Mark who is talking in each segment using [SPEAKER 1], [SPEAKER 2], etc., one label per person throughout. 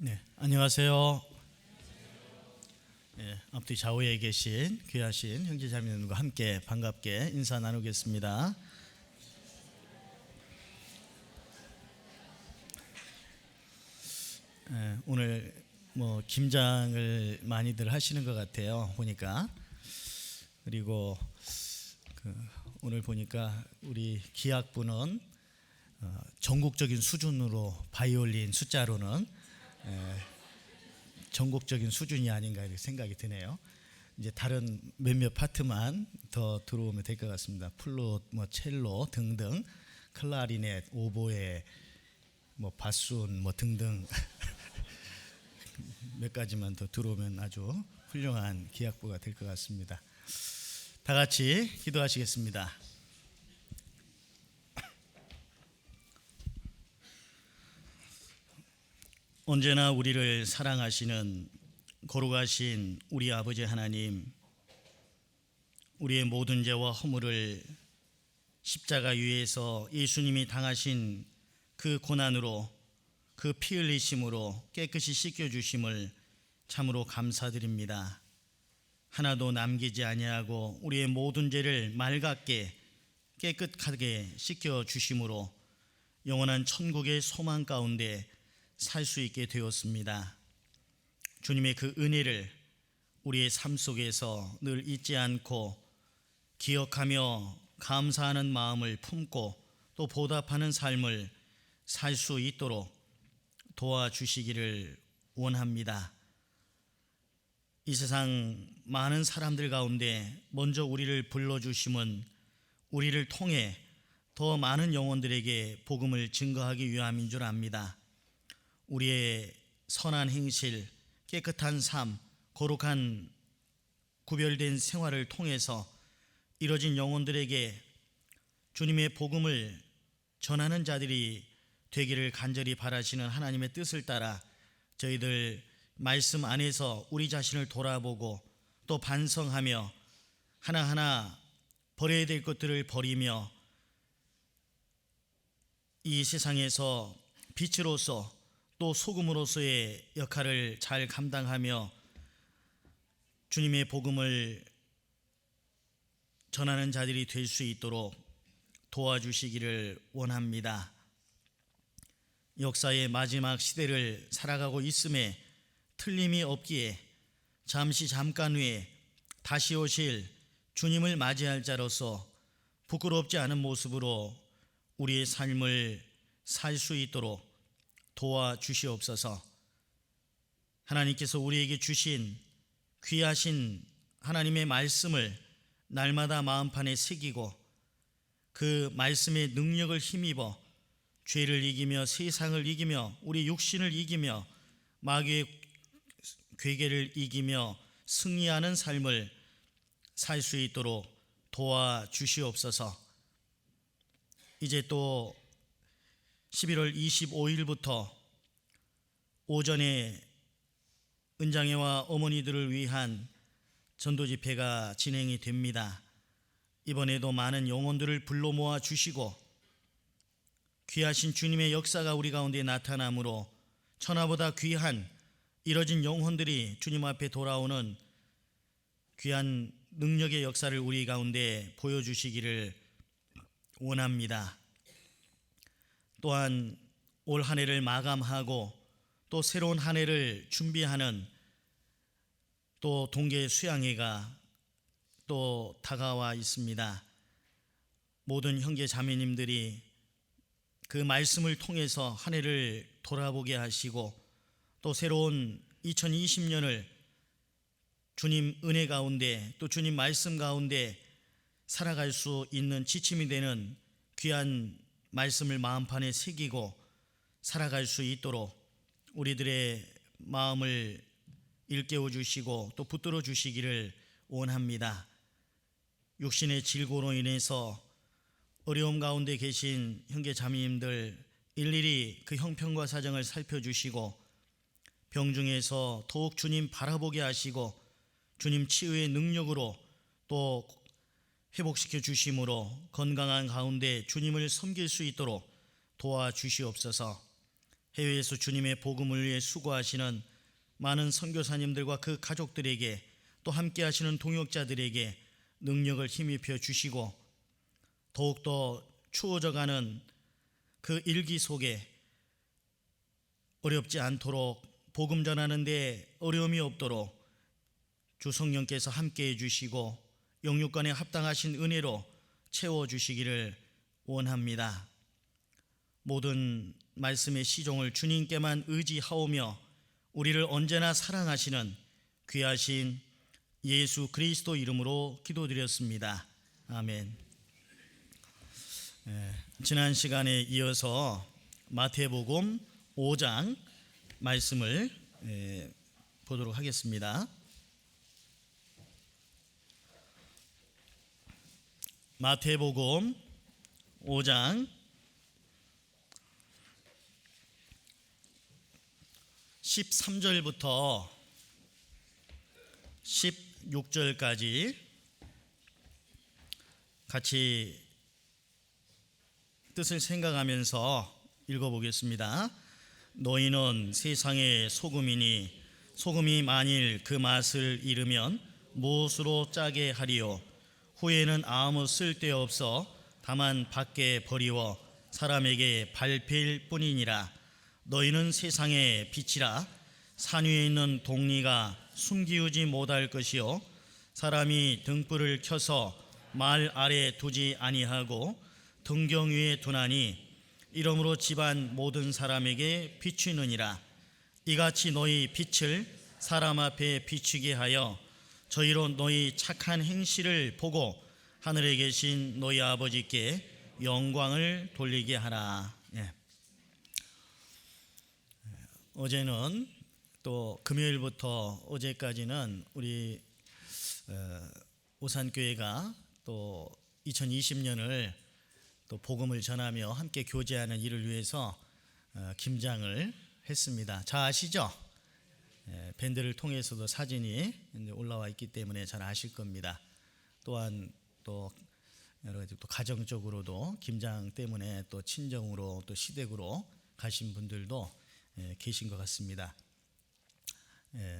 [SPEAKER 1] 네, 안녕하세요. 네, 앞뒤 좌우에 계신 귀하신 형제자매님과 함께 반갑게 인사 나누겠습니다. 오늘 김장을 많이들 하시는 것 같아요. 보니까. 그리고 오늘 보니까 우리 기악부는 전국적인 수준으로 바이올린 숫자로는 전국적인 수준이 아닌가 이렇게 생각이 드네요. 이제 다른 몇몇 파트만 더 들어오면 될 것 같습니다. 플룻, 첼로 등등, 클라리넷, 오보에, 바순, 등등 몇 가지만 더 들어오면 아주 훌륭한 기악부가 될 것 같습니다. 다 같이 기도하시겠습니다. 언제나 우리를 사랑하시는 거룩하신 우리 아버지 하나님, 우리의 모든 죄와 허물을 십자가 위에서 예수님이 당하신 그 고난으로, 그 피 흘리심으로 깨끗이 씻겨주심을 참으로 감사드립니다. 하나도 남기지 아니하고 우리의 모든 죄를 맑게 깨끗하게 씻겨주심으로 영원한 천국의 소망 가운데 살 수 있게 되었습니다. 주님의 그 은혜를 우리의 삶 속에서 늘 잊지 않고 기억하며 감사하는 마음을 품고 또 보답하는 삶을 살 수 있도록 도와주시기를 원합니다. 이 세상 많은 사람들 가운데 먼저 우리를 불러주심은 우리를 통해 더 많은 영혼들에게 복음을 증거하기 위함인 줄 압니다. 우리의 선한 행실, 깨끗한 삶, 거룩한 구별된 생활을 통해서 이뤄진 영혼들에게 주님의 복음을 전하는 자들이 되기를 간절히 바라시는 하나님의 뜻을 따라 저희들 말씀 안에서 우리 자신을 돌아보고 또 반성하며 하나하나 버려야 될 것들을 버리며 이 세상에서 빛으로서 또 소금으로서의 역할을 잘 감당하며 주님의 복음을 전하는 자들이 될 수 있도록 도와주시기를 원합니다. 역사의 마지막 시대를 살아가고 있음에 틀림이 없기에 잠깐 후에 다시 오실 주님을 맞이할 자로서 부끄럽지 않은 모습으로 우리의 삶을 살 수 있도록 도와주시옵소서. 하나님께서 우리에게 주신 귀하신 하나님의 말씀을 날마다 마음판에 새기고 그 말씀의 능력을 힘입어 죄를 이기며 세상을 이기며 우리 육신을 이기며 마귀의 괴계를 이기며 승리하는 삶을 살 수 있도록 도와주시옵소서. 이제 또 11월 25일부터 오전에 은장회와 어머니들을 위한 전도 집회가 진행이 됩니다. 이번에도 많은 영혼들을 불러 모아 주시고 귀하신 주님의 역사가 우리 가운데 나타나므로 천하보다 귀한 이뤄진 영혼들이 주님 앞에 돌아오는 귀한 능력의 역사를 우리 가운데 보여주시기를 원합니다. 또한 올 한 해를 마감하고 또 새로운 한 해를 준비하는 또 동계 수양회가 또 다가와 있습니다. 모든 형제 자매님들이 그 말씀을 통해서 한 해를 돌아보게 하시고 또 새로운 2020년을 주님 은혜 가운데 또 주님 말씀 가운데 살아갈 수 있는 지침이 되는 귀한 말씀을 마음판에 새기고 살아갈 수 있도록 우리들의 마음을 일깨워 주시고 또 붙들어 주시기를 원합니다. 육신의 질고로 인해서 어려움 가운데 계신 형제 자매님들 일일이 그 형편과 사정을 살펴주시고 병중에서 더욱 주님 바라보게 하시고 주님 치유의 능력으로 또 회복시켜 주심으로 건강한 가운데 주님을 섬길 수 있도록 도와주시옵소서. 해외에서 주님의 복음을 위해 수고하시는 많은 선교사님들과 그 가족들에게, 또 함께 하시는 동역자들에게 능력을 힘입혀 주시고, 더욱더 추워져가는 그 일기 속에 어렵지 않도록, 복음 전하는 데 어려움이 없도록 주 성령께서 함께 해주시고 영육간에 합당하신 은혜로 채워주시기를 원합니다. 모든 말씀의 시종을 주님께만 의지하오며 우리를 언제나 사랑하시는 귀하신 예수 그리스도 이름으로 기도드렸습니다. 아멘. 지난 시간에 이어서 마태복음 5장 말씀을 보도록 하겠습니다. 마태복음 5장 13절부터 16절까지 같이 뜻을 생각하면서 읽어보겠습니다. 너희는 세상의 소금이니 소금이 만일 그 맛을 잃으면 무엇으로 짜게 하리요? 후에는 아무 쓸데없어 다만 밖에 버리워 사람에게 밟힐 뿐이니라. 너희는 세상의 빛이라. 산 위에 있는 동리가 숨기우지 못할 것이요 사람이 등불을 켜서 말 아래 두지 아니하고 등경 위에 두나니 이러므로 집안 모든 사람에게 비추느니라. 이같이 너희 빛을 사람 앞에 비추게 하여 저희로 너희 착한 행실을 보고 하늘에 계신 너희 아버지께 영광을 돌리게 하라. 어제는 또 금요일부터 어제까지는 우리 오산교회가 또 2020년을 또 복음을 전하며 함께 교제하는 일을 위해서 김장을 했습니다. 잘 아시죠? 밴드를 통해서도 사진이 올라와 있기 때문에 잘 아실 겁니다. 또한 또 여러 가지 또 가정적으로도 김장 때문에 또 친정으로 또 시댁으로 가신 분들도 계신 것 같습니다.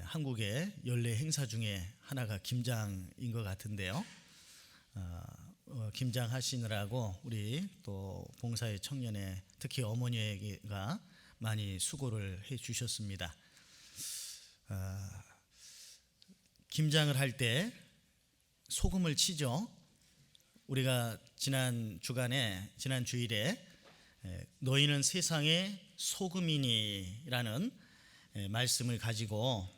[SPEAKER 1] 한국의 연례 행사 중에 하나가 김장인 것 같은데요. 김장하시느라고 우리 또 봉사의 청년회, 특히 어머니가 많이 수고를 해 주셨습니다. 김장을 할 때 소금을 치죠. 우리가 지난 주일에 너희는 세상의 소금이니라는 말씀을 가지고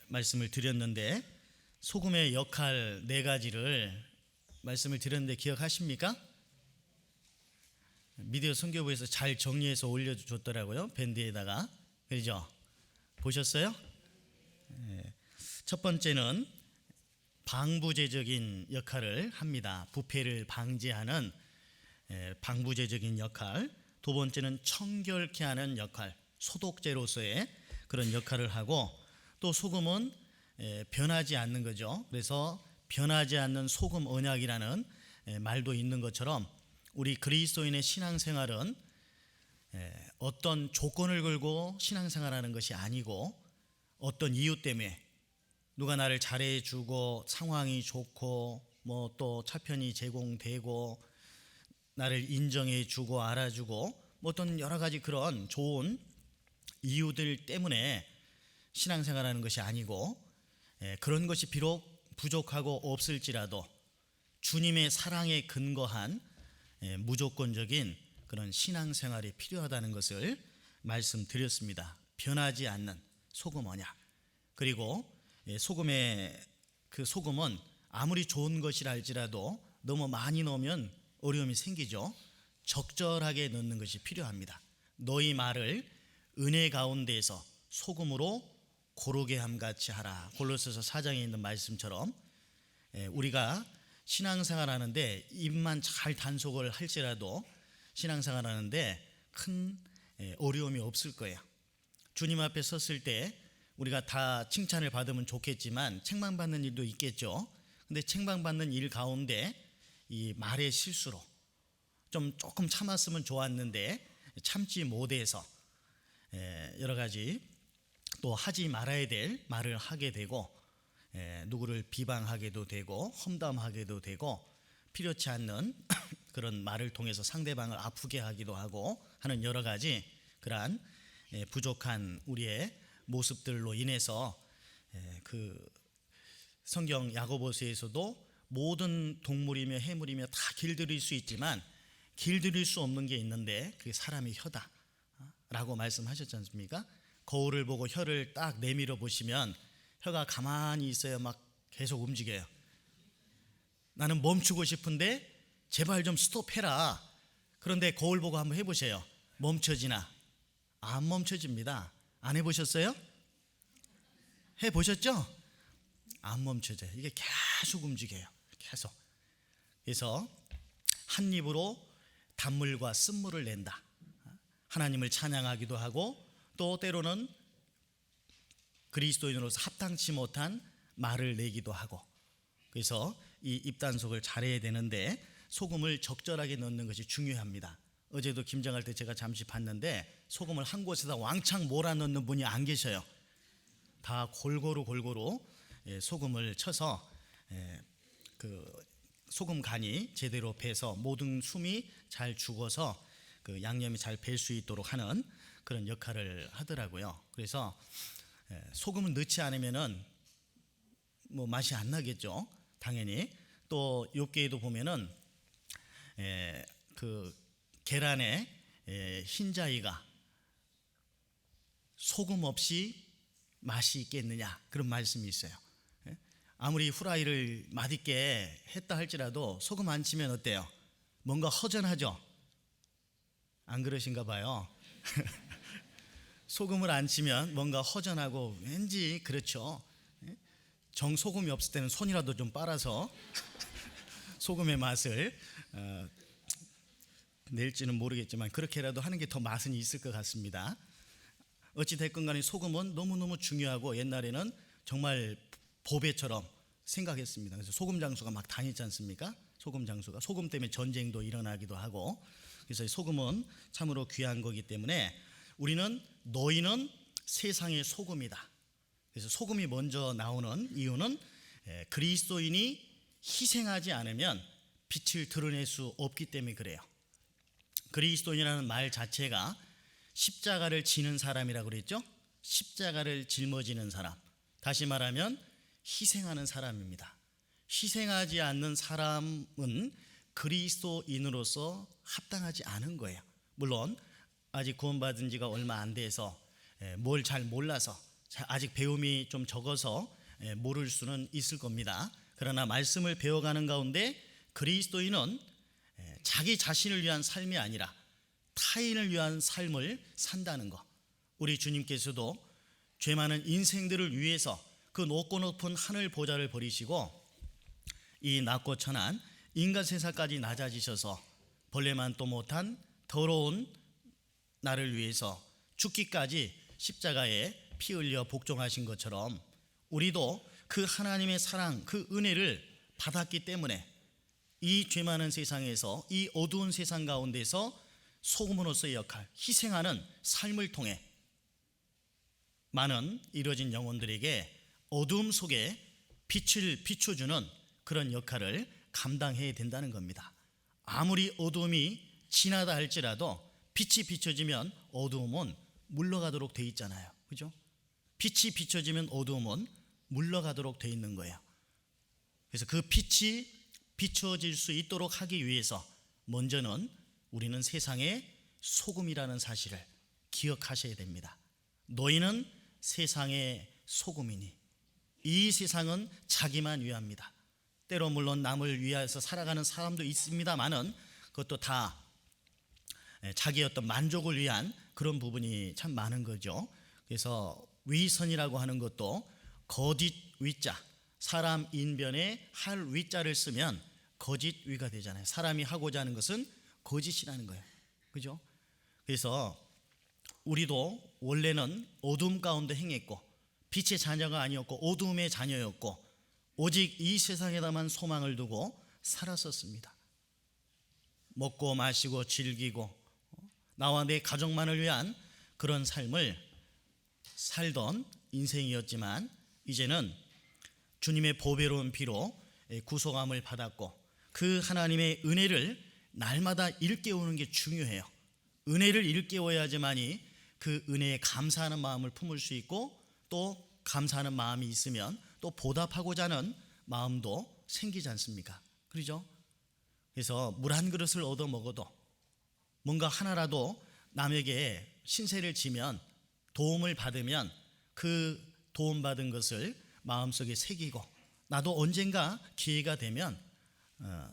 [SPEAKER 1] 말씀을 드렸는데, 소금의 역할 4가지를 말씀을 드렸는데 기억하십니까? 미디어 선교부에서 잘 정리해서 올려줬더라고요. 밴드에다가. 그죠? 보셨어요? 첫 번째는 방부제적인 역할을 합니다. 부패를 방지하는 방부제적인 역할. 두 번째는 청결케 하는 역할, 소독제로서의 그런 역할을 하고, 또 소금은 변하지 않는 거죠. 그래서 변하지 않는 소금 언약이라는 말도 있는 것처럼 우리 그리스도인의 신앙생활은 어떤 조건을 걸고 신앙생활하는 것이 아니고, 어떤 이유 때문에 누가 나를 잘해주고 상황이 좋고 뭐 또 차편이 제공되고 나를 인정해주고 알아주고 뭐 어떤 여러 가지 그런 좋은 이유들 때문에 신앙생활하는 것이 아니고, 그런 것이 비록 부족하고 없을지라도 주님의 사랑에 근거한 무조건적인 그런 신앙생활이 필요하다는 것을 말씀드렸습니다. 변하지 않는 소금 언약. 그리고 그 소금은 아무리 좋은 것이라 할지라도 너무 많이 넣으면 어려움이 생기죠. 적절하게 넣는 것이 필요합니다. 너희 말을 은혜 가운데에서 소금으로 고르게 함같이 하라. 골로새서 4장에 있는 말씀처럼 우리가 신앙생활 하는데 입만 잘 단속을 할지라도 신앙생활 하는데 큰 어려움이 없을 거예요. 주님 앞에 섰을 때 우리가 다 칭찬을 받으면 좋겠지만 책망받는 일도 있겠죠. 근데 책망받는 일 가운데 이 말의 실수로 조금 참았으면 좋았는데 참지 못해서 여러 가지 또 하지 말아야 될 말을 하게 되고 누구를 비방하게도 되고 험담하게도 되고 필요치 않는 그런 말을 통해서 상대방을 아프게 하기도 하고 하는 여러 가지 그러한 부족한 우리의 모습들로 인해서 그 성경 야고보서에서도 모든 동물이며 해물이며 다 길들일 수 있지만 길들일 수 없는 게 있는데 그게 사람의 혀다 라고 말씀하셨지 않습니까? 거울을 보고 혀를 딱 내밀어 보시면 혀가 가만히 있어요? 막 계속 움직여요? 나는 멈추고 싶은데 제발 좀 스톱해라. 그런데 거울 보고 한번 해보세요. 멈춰지나? 안 멈춰집니다. 안 해보셨어요? 해보셨죠? 안 멈춰져요. 이게 계속 움직여요. 계속. 그래서 한 입으로 단물과 쓴물을 낸다. 하나님을 찬양하기도 하고 또 때로는 그리스도인으로서 합당치 못한 말을 내기도 하고 그래서 이 입단속을 잘해야 되는데 소금을 적절하게 넣는 것이 중요합니다. 어제도 김장할 때 제가 잠시 봤는데 소금을 한 곳에다 왕창 몰아넣는 분이 안 계셔요. 다 골고루 소금을 쳐서 그 소금 간이 제대로 배서 모든 숨이 잘 죽어서 그 양념이 잘 배 수 있도록 하는 그런 역할을 하더라고요. 그래서 소금을 넣지 않으면은 뭐 맛이 안 나겠죠. 당연히 또 욥기에도 보면은 그 계란에 흰자위가 소금 없이 맛이 있겠느냐 그런 말씀이 있어요. 아무리 후라이를 맛있게 했다 할지라도 소금 안 치면 어때요? 뭔가 허전하죠? 안 그러신가 봐요. 소금을 안 치면 뭔가 허전하고 왠지 그렇죠. 정소금이 없을 때는 손이라도 좀 빨아서 소금의 맛을 낼지는 모르겠지만 그렇게라도 하는 게 더 맛은 있을 것 같습니다. 어찌 됐건 간에 소금은 너무너무 중요하고 옛날에는 정말 보배처럼 생각했습니다. 그래서 소금 장수가 막 다녔지 않습니까? 소금 장수가 소금 때문에 전쟁도 일어나기도 하고 그래서 소금은 참으로 귀한 거기 때문에 우리는 너희는 세상의 소금이다. 그래서 소금이 먼저 나오는 이유는 그리스도인이 희생하지 않으면 빛을 드러낼 수 없기 때문에 그래요. 그리스도인이라는 말 자체가 십자가를 지는 사람이라고 그랬죠. 십자가를 짊어지는 사람, 다시 말하면 희생하는 사람입니다. 희생하지 않는 사람은 그리스도인으로서 합당하지 않은 거예요. 물론 아직 구원받은 지가 얼마 안 돼서 뭘 잘 몰라서 아직 배움이 좀 적어서 모를 수는 있을 겁니다. 그러나 말씀을 배워가는 가운데 그리스도인은 자기 자신을 위한 삶이 아니라 타인을 위한 삶을 산다는 것. 우리 주님께서도 죄 많은 인생들을 위해서 그 높고 높은 하늘 보좌를 버리시고 이 낮고 천한 인간 세상까지 낮아지셔서 벌레만 또 못한 더러운 나를 위해서 죽기까지 십자가에 피 흘려 복종하신 것처럼 우리도 그 하나님의 사랑, 그 은혜를 받았기 때문에 이 죄 많은 세상에서 이 어두운 세상 가운데서 소금으로서의 역할, 희생하는 삶을 통해 많은 이루어진 영혼들에게 어두움 속에 빛을 비춰주는 그런 역할을 감당해야 된다는 겁니다. 아무리 어두움이 지나다 할지라도 빛이 비춰지면 어두움은 물러가도록 돼 있잖아요. 그죠? 빛이 비춰지면 어두움은 물러가도록 돼 있는 거예요. 그래서 그 빛이 비춰질 수 있도록 하기 위해서 먼저는 우리는 세상의 소금이라는 사실을 기억하셔야 됩니다. 너희는 세상의 소금이니 이 세상은 자기만 위합니다. 때로 물론 남을 위해서 살아가는 사람도 있습니다만은 그것도 다 자기의 어떤 만족을 위한 그런 부분이 참 많은 거죠. 그래서 위선이라고 하는 것도 거짓 위자, 사람 인변에 할 위자를 쓰면 거짓 위가 되잖아요. 사람이 하고자 하는 것은 거짓이라는 거예요. 그죠? 그래서 우리도 원래는 어둠 가운데 행했고 빛의 자녀가 아니었고 어둠의 자녀였고 오직 이 세상에다만 소망을 두고 살았었습니다. 먹고 마시고 즐기고 나와 내 가족만을 위한 그런 삶을 살던 인생이었지만 이제는 주님의 보배로운 피로 구속함을 받았고 그 하나님의 은혜를 날마다 일깨우는 게 중요해요. 은혜를 일깨워야지만이 그 은혜에 감사하는 마음을 품을 수 있고 또 감사하는 마음이 있으면 또 보답하고자 하는 마음도 생기지 않습니까? 그렇죠? 그래서 물 한 그릇을 얻어 먹어도 뭔가 하나라도 남에게 신세를 지면 도움을 받으면 그 도움받은 것을 마음속에 새기고 나도 언젠가 기회가 되면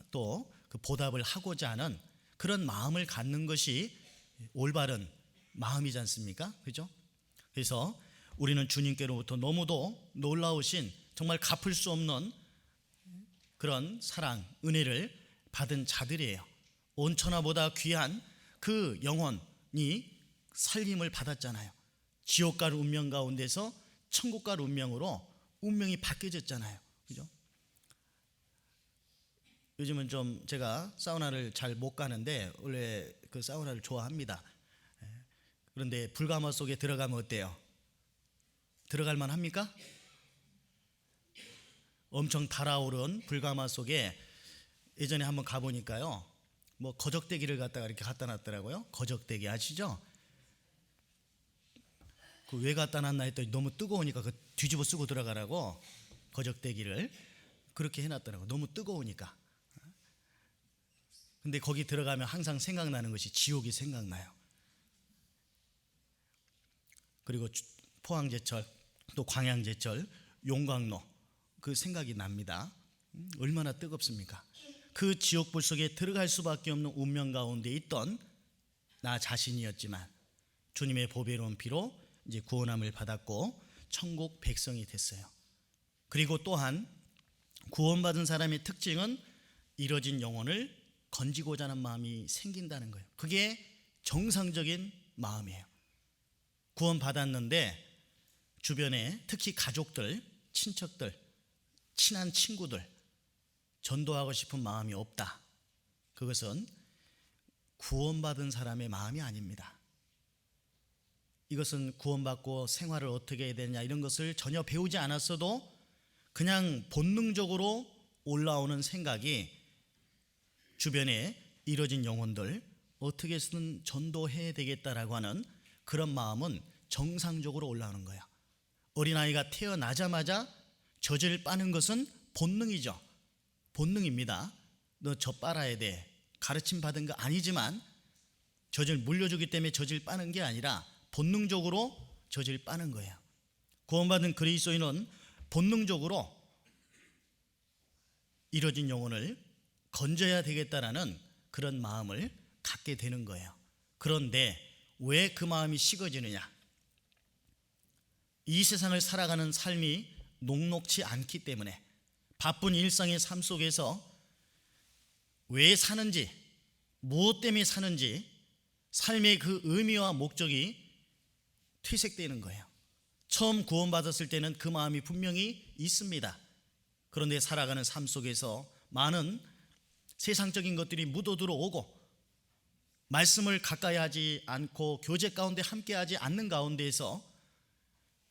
[SPEAKER 1] 또 그 보답을 하고자 하는 그런 마음을 갖는 것이 올바른 마음이지 않습니까? 그죠? 그래서 우리는 주님께로부터 너무도 놀라우신 정말 갚을 수 없는 그런 사랑, 은혜를 받은 자들이에요. 온천하보다 귀한 그 영혼이 살림을 받았잖아요. 지옥 갈 운명 가운데서 천국 갈 운명으로 운명이 바뀌어졌잖아요. 그죠? 요즘은 좀 제가 사우나를 잘 못 가는데 원래 그 사우나를 좋아합니다. 그런데 불가마 속에 들어가면 어때요? 들어갈 만합니까? 엄청 달아오른 불가마 속에 예전에 한번 가보니까요, 뭐 거적대기를 갖다가 이렇게 갖다 놨더라고요. 거적대기 아시죠? 그 왜 갖다 놨나 했더니 너무 뜨거우니까 그 뒤집어 쓰고 들어가라고 거적대기를 그렇게 해놨더라고요. 너무 뜨거우니까. 근데 거기 들어가면 항상 생각나는 것이 지옥이 생각나요. 그리고 포항제철 또 광양제철 용광로 그 생각이 납니다. 얼마나 뜨겁습니까? 그 지옥불 속에 들어갈 수밖에 없는 운명 가운데 있던 나 자신이었지만 주님의 보배로운 피로 이제 구원함을 받았고 천국 백성이 됐어요. 그리고 또한 구원받은 사람의 특징은 잃어진 영혼을 건지고자 하는 마음이 생긴다는 거예요. 그게 정상적인 마음이에요. 구원받았는데 주변에 특히 가족들, 친척들, 친한 친구들 전도하고 싶은 마음이 없다. 그것은 구원받은 사람의 마음이 아닙니다. 이것은 구원받고 생활을 어떻게 해야 되냐 이런 것을 전혀 배우지 않았어도 그냥 본능적으로 올라오는 생각이 주변에 잃어진 영혼들 어떻게 해서든 전도해야 되겠다라고 하는 그런 마음은 정상적으로 올라오는 거야. 어린아이가 태어나자마자 젖을 빠는 것은 본능이죠. 본능입니다. 너 젖 빨아야 돼. 가르침 받은 거 아니지만 젖을 물려주기 때문에 젖을 빠는 게 아니라 본능적으로 젖을 빠는 거예요. 구원받은 그리스도인은 본능적으로 잃어진 영혼을 건져야 되겠다라는 그런 마음을 갖게 되는 거예요. 그런데 왜 그 마음이 식어지느냐? 이 세상을 살아가는 삶이 녹록지 않기 때문에 바쁜 일상의 삶 속에서 왜 사는지, 무엇 때문에 사는지 삶의 그 의미와 목적이 퇴색되는 거예요. 처음 구원받았을 때는 그 마음이 분명히 있습니다. 그런데 살아가는 삶 속에서 많은 세상적인 것들이 묻어 들어오고 말씀을 가까이 하지 않고 교제 가운데 함께하지 않는 가운데에서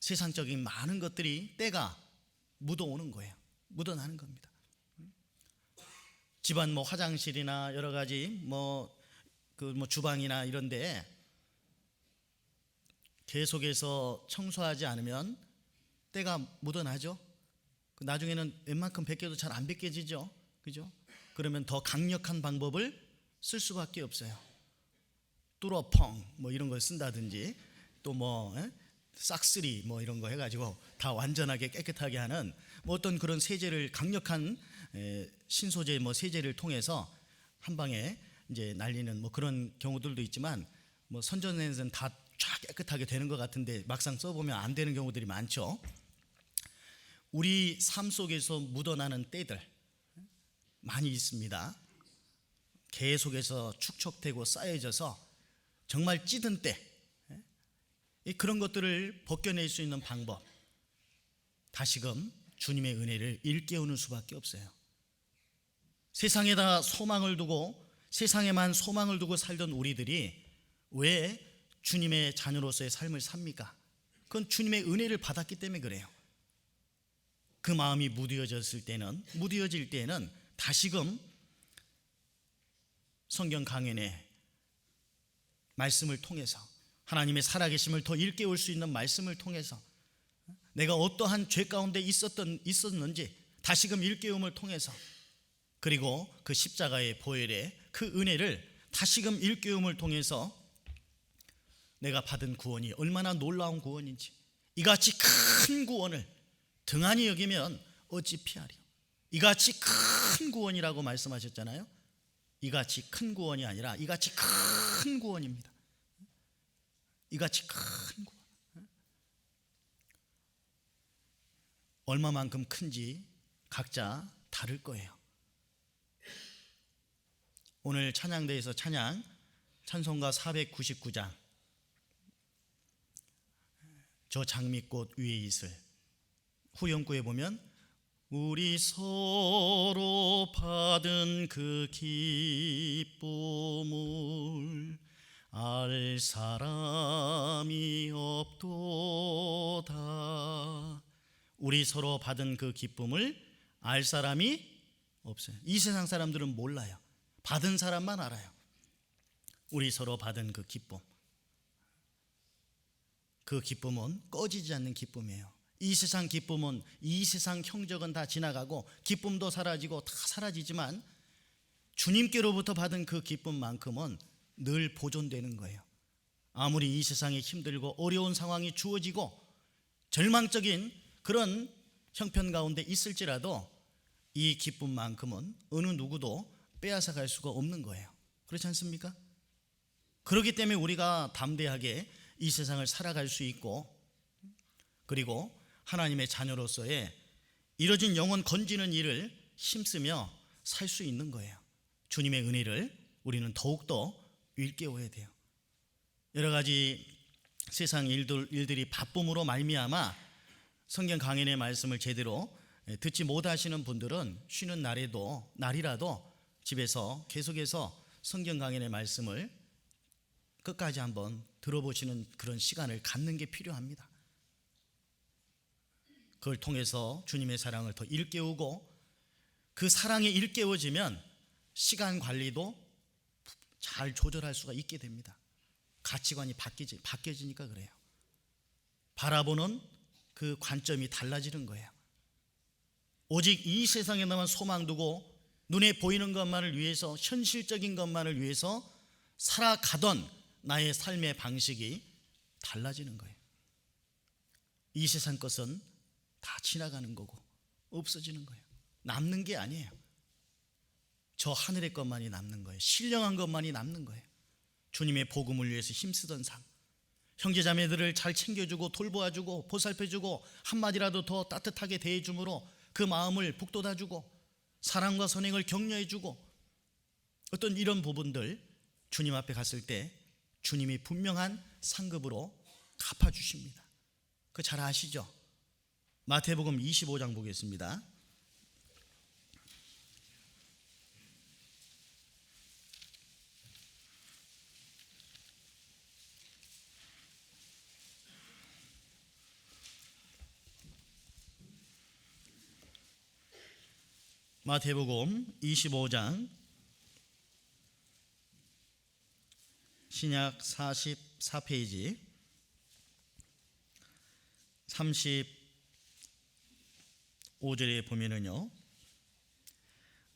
[SPEAKER 1] 세상적인 많은 것들이 때가 묻어오는 거예요. 묻어나는 겁니다. 집안 뭐 화장실이나 여러 가지 주방이나 이런데 계속해서 청소하지 않으면 때가 묻어나죠. 나중에는 웬만큼 벗겨도 잘 안 벗겨지죠. 그죠? 그러면 더 강력한 방법을 쓸 수밖에 없어요. 뚜러펑 뭐 이런 걸 쓴다든지 또 싹쓸이 뭐 이런 거 해가지고 다 완전하게 깨끗하게 하는 뭐 어떤 그런 세제를 강력한 신소재 세제를 통해서 한 방에 이제 날리는 뭐 그런 경우들도 있지만 뭐 선전에서는 다 쫙 깨끗하게 되는 것 같은데 막상 써보면 안 되는 경우들이 많죠. 우리 삶 속에서 묻어나는 때들 많이 있습니다. 계속해서 축적되고 쌓여져서 정말 찌든 때 그런 것들을 벗겨낼 수 있는 방법 다시금 주님의 은혜를 일깨우는 수밖에 없어요. 세상에다 소망을 두고 세상에만 소망을 두고 살던 우리들이 왜 주님의 자녀로서의 삶을 삽니까? 그건 주님의 은혜를 받았기 때문에 그래요. 그 마음이 무뎌질 때는 다시금 성경 강연의 말씀을 통해서, 하나님의 살아계심을 더 일깨울 수 있는 말씀을 통해서, 내가 어떠한 죄 가운데 있었는지 다시금 일깨움을 통해서, 그리고 그 십자가의 보혈의 그 은혜를 다시금 일깨움을 통해서 내가 받은 구원이 얼마나 놀라운 구원인지, 이같이 큰 구원을 등한히 여기면 어찌 피하리요. 이같이 큰 구원이라고 말씀하셨잖아요. 이같이 큰 구원이 아니라 이같이 큰 구원입니다. 이같이 큰 구원. 얼마만큼 큰지 각자 다를 거예요. 오늘 찬양대에서 찬송가 499장, 저 장미꽃 위에 있을, 후렴구에 보면 우리 서로 받은 그 기쁨을 알 사람이 없도다. 우리 서로 받은 그 기쁨을 알 사람이 없어요. 이 세상 사람들은 몰라요. 받은 사람만 알아요. 우리 서로 받은 그 기쁨, 그 기쁨은 꺼지지 않는 기쁨이에요. 이 세상 기쁨은, 이 세상 형적은 다 지나가고 기쁨도 사라지고 다 사라지지만 주님께로부터 받은 그 기쁨만큼은 늘 보존되는 거예요. 아무리 이 세상이 힘들고 어려운 상황이 주어지고 절망적인 그런 형편 가운데 있을지라도 이 기쁨만큼은 어느 누구도 빼앗아 갈 수가 없는 거예요. 그렇지 않습니까? 그렇기 때문에 우리가 담대하게 이 세상을 살아갈 수 있고, 그리고 하나님의 자녀로서의 이뤄진 영혼 건지는 일을 힘쓰며 살 수 있는 거예요. 주님의 은혜를 우리는 더욱더 일깨워야 돼요. 여러 가지 세상 일들이 바쁨으로 말미암아 성경 강연의 말씀을 제대로 듣지 못하시는 분들은 쉬는 날이라도 집에서 계속해서 성경 강연의 말씀을 끝까지 한번 들어보시는 그런 시간을 갖는 게 필요합니다. 그걸 통해서 주님의 사랑을 더 일깨우고, 그 사랑이 일깨워지면 시간 관리도 잘 조절할 수가 있게 됩니다. 가치관이 바뀌어지니까 그래요. 바라보는 그 관점이 달라지는 거예요. 오직 이 세상에만 소망 두고 눈에 보이는 것만을 위해서, 현실적인 것만을 위해서 살아가던 나의 삶의 방식이 달라지는 거예요. 이 세상 것은 다 지나가는 거고 없어지는 거예요. 남는 게 아니에요. 저 하늘의 것만이 남는 거예요. 신령한 것만이 남는 거예요. 주님의 복음을 위해서 힘쓰던 삶, 형제자매들을 잘 챙겨주고 돌보아주고 보살펴주고 한마디라도 더 따뜻하게 대해줌으로 그 마음을 북돋아주고 사랑과 선행을 격려해주고, 어떤 이런 부분들 주님 앞에 갔을 때 주님이 분명한 상급으로 갚아주십니다. 그거 잘 아시죠? 마태복음 25장 보겠습니다. 마태복음 25장 신약 44페이지 35절에 보면은요,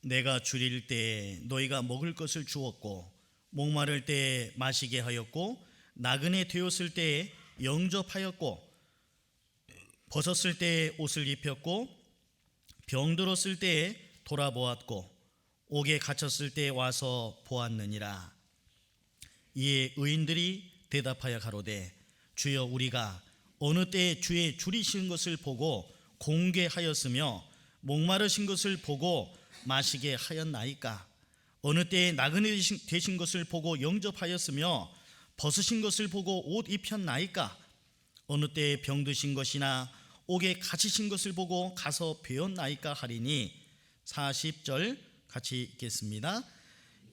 [SPEAKER 1] 내가 줄일 때 너희가 먹을 것을 주었고, 목마를 때 마시게 하였고, 나그네 되었을 때 영접하였고, 벗었을 때 옷을 입혔고, 병들었을 때 돌아보았고, 옥에 갇혔을 때 와서 보았느니라. 이에 의인들이 대답하여 가로되, 주여, 우리가 어느 때 주의 줄이신 것을 보고 공개하였으며 목마르신 것을 보고 마시게 하였나이까? 어느 때에 나그네 되신 것을 보고 영접하였으며 벗으신 것을 보고 옷 입혔나이까? 어느 때에 병드신 것이나 옥에 갇히신 것을 보고 가서 배웠나이까 하리니. 40절 같이 읽겠습니다.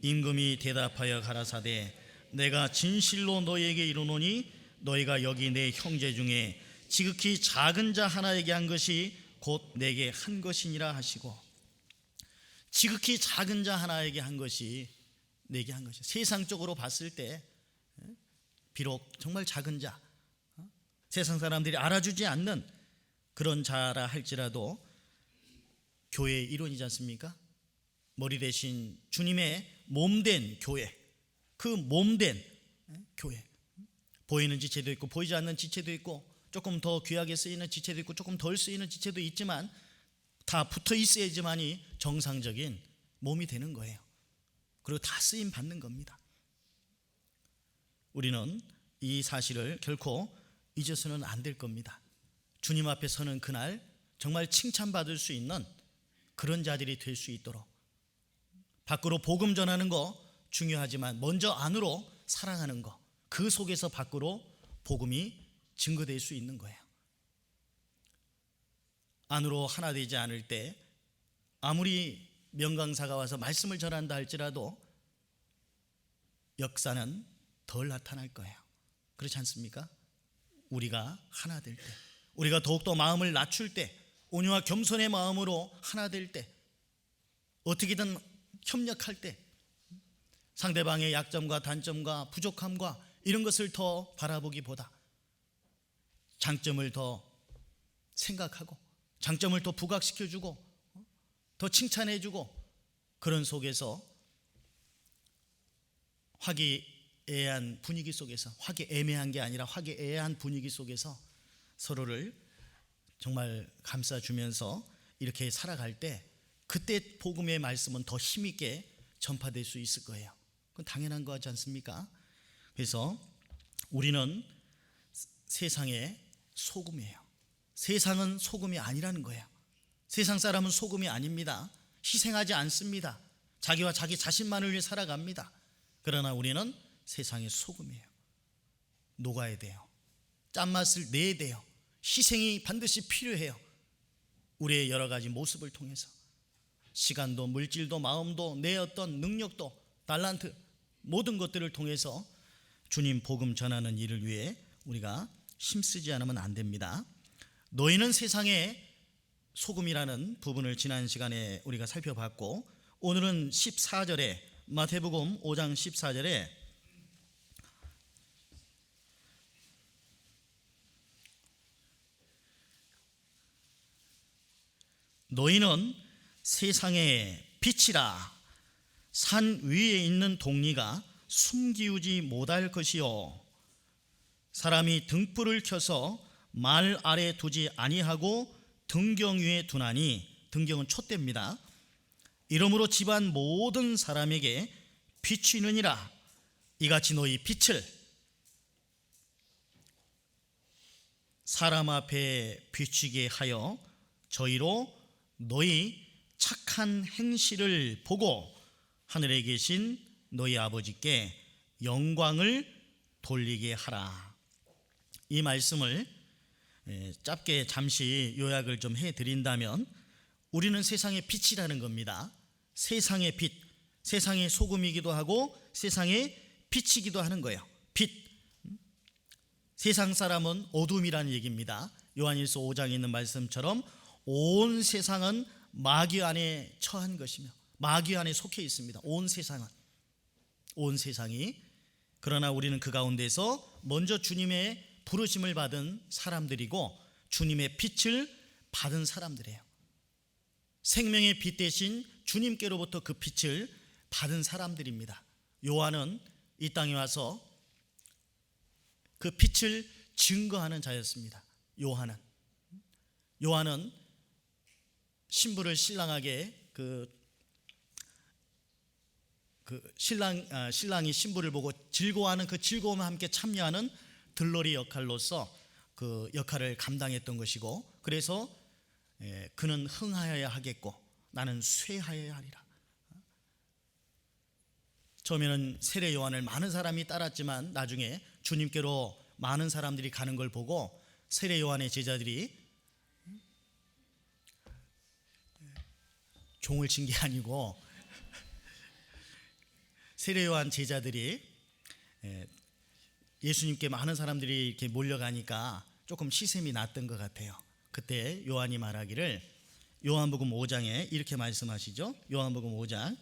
[SPEAKER 1] 임금이 대답하여 가라사대, 내가 진실로 너희에게 이르노니 너희가 여기 내 형제 중에 지극히 작은 자 하나에게 한 것이 곧 내게 한 것이니라 하시고, 지극히 작은 자 하나에게 한 것이 내게 한 것이, 세상적으로 봤을 때 비록 정말 작은 자, 세상 사람들이 알아주지 않는 그런 자라 할지라도 교회의 일원이지 않습니까? 머리 대신 주님의 몸된 교회, 그 몸된 교회, 보이는 지체도 있고 보이지 않는 지체도 있고 조금 더 귀하게 쓰이는 지체도 있고 조금 덜 쓰이는 지체도 있지만 다 붙어 있어야지만이 정상적인 몸이 되는 거예요. 그리고 다 쓰임 받는 겁니다. 우리는 이 사실을 결코 잊어서는 안 될 겁니다. 주님 앞에 서는 그날 정말 칭찬받을 수 있는 그런 자들이 될 수 있도록, 밖으로 복음 전하는 거 중요하지만 먼저 안으로 사랑하는 거, 그 속에서 밖으로 복음이 증거될 수 있는 거예요. 안으로 하나 되지 않을 때 아무리 명강사가 와서 말씀을 전한다 할지라도 역사는 덜 나타날 거예요. 그렇지 않습니까? 우리가 하나 될 때, 우리가 더욱더 마음을 낮출 때, 온유와 겸손의 마음으로 하나 될 때, 어떻게든 협력할 때, 상대방의 약점과 단점과 부족함과 이런 것을 더 바라보기보다 장점을 더 생각하고 장점을 더 부각시켜주고 더 칭찬해주고, 그런 속에서 화기애애한 분위기 속에서, 화기애매한 게 아니라 화기애애한 분위기 속에서 서로를 정말 감싸주면서 이렇게 살아갈 때, 그때 복음의 말씀은 더 힘있게 전파될 수 있을 거예요. 그건 당연한 거 같지 않습니까? 그래서 우리는 세상의 소금이에요. 세상은 소금이 아니라는 거예요. 세상 사람은 소금이 아닙니다. 희생하지 않습니다. 자기와 자기 자신만을 위해 살아갑니다. 그러나 우리는 세상의 소금이에요. 녹아야 돼요. 짠맛을 내야 돼요. 희생이 반드시 필요해요. 우리의 여러 가지 모습을 통해서 시간도 물질도 마음도 내 어떤 능력도 달란트 모든 것들을 통해서 주님 복음 전하는 일을 위해 우리가 힘쓰지 않으면 안 됩니다. 너희는 세상의 소금이라는 부분을 지난 시간에 우리가 살펴봤고, 오늘은 14절에 마태복음 5장 14절에 너희는 세상의 빛이라. 산 위에 있는 동리가 숨기우지 못할 것이요, 사람이 등불을 켜서 말 아래 두지 아니하고 등경 위에 두나니, 등경은 촛대입니다. 이러므로 집안 모든 사람에게 비추느니라. 이같이 너희 빛을 사람 앞에 비추게 하여 저희로 너희 착한 행실을 보고 하늘에 계신 너희 아버지께 영광을 돌리게 하라. 이 말씀을 짧게 잠시 요약을 좀 해드린다면, 우리는 세상의 빛이라는 겁니다. 세상의 빛, 세상의 소금이기도 하고 세상의 빛이기도 하는 거예요. 빛, 세상 사람은 어둠이라는 얘기입니다. 요한일서 5장에 있는 말씀처럼 온 세상은 마귀 안에 처한 것이며 마귀 안에 속해 있습니다. 온 세상은, 온 세상이. 그러나 우리는 그 가운데서 먼저 주님의 부르심을 받은 사람들이고 주님의 빛을 받은 사람들이에요. 생명의 빛 대신 주님께로부터 그 빛을 받은 사람들입니다. 요한은 이 땅에 와서 그 빛을 증거하는 자였습니다. 요한은 신부를 신랑에게 신랑이 신부를 보고 즐거워하는 그 즐거움과 함께 참여하는 들러리 역할로서 그 역할을 감당했던 것이고, 그래서 그는 흥하여야 하겠고 나는 쇠하여야 하리라. 처음에는 세례 요한을 많은 사람이 따랐지만 나중에 주님께로 많은 사람들이 가는 걸 보고 세례 요한의 제자들이 종을 친 게 아니고 세례 요한 제자들이 예수님께 많은 사람들이 이렇게 몰려가니까 조금 시샘이 났던 것 같아요. 그때 요한이 말하기를, 요한복음 5장에 이렇게 말씀하시죠. 요한복음 5장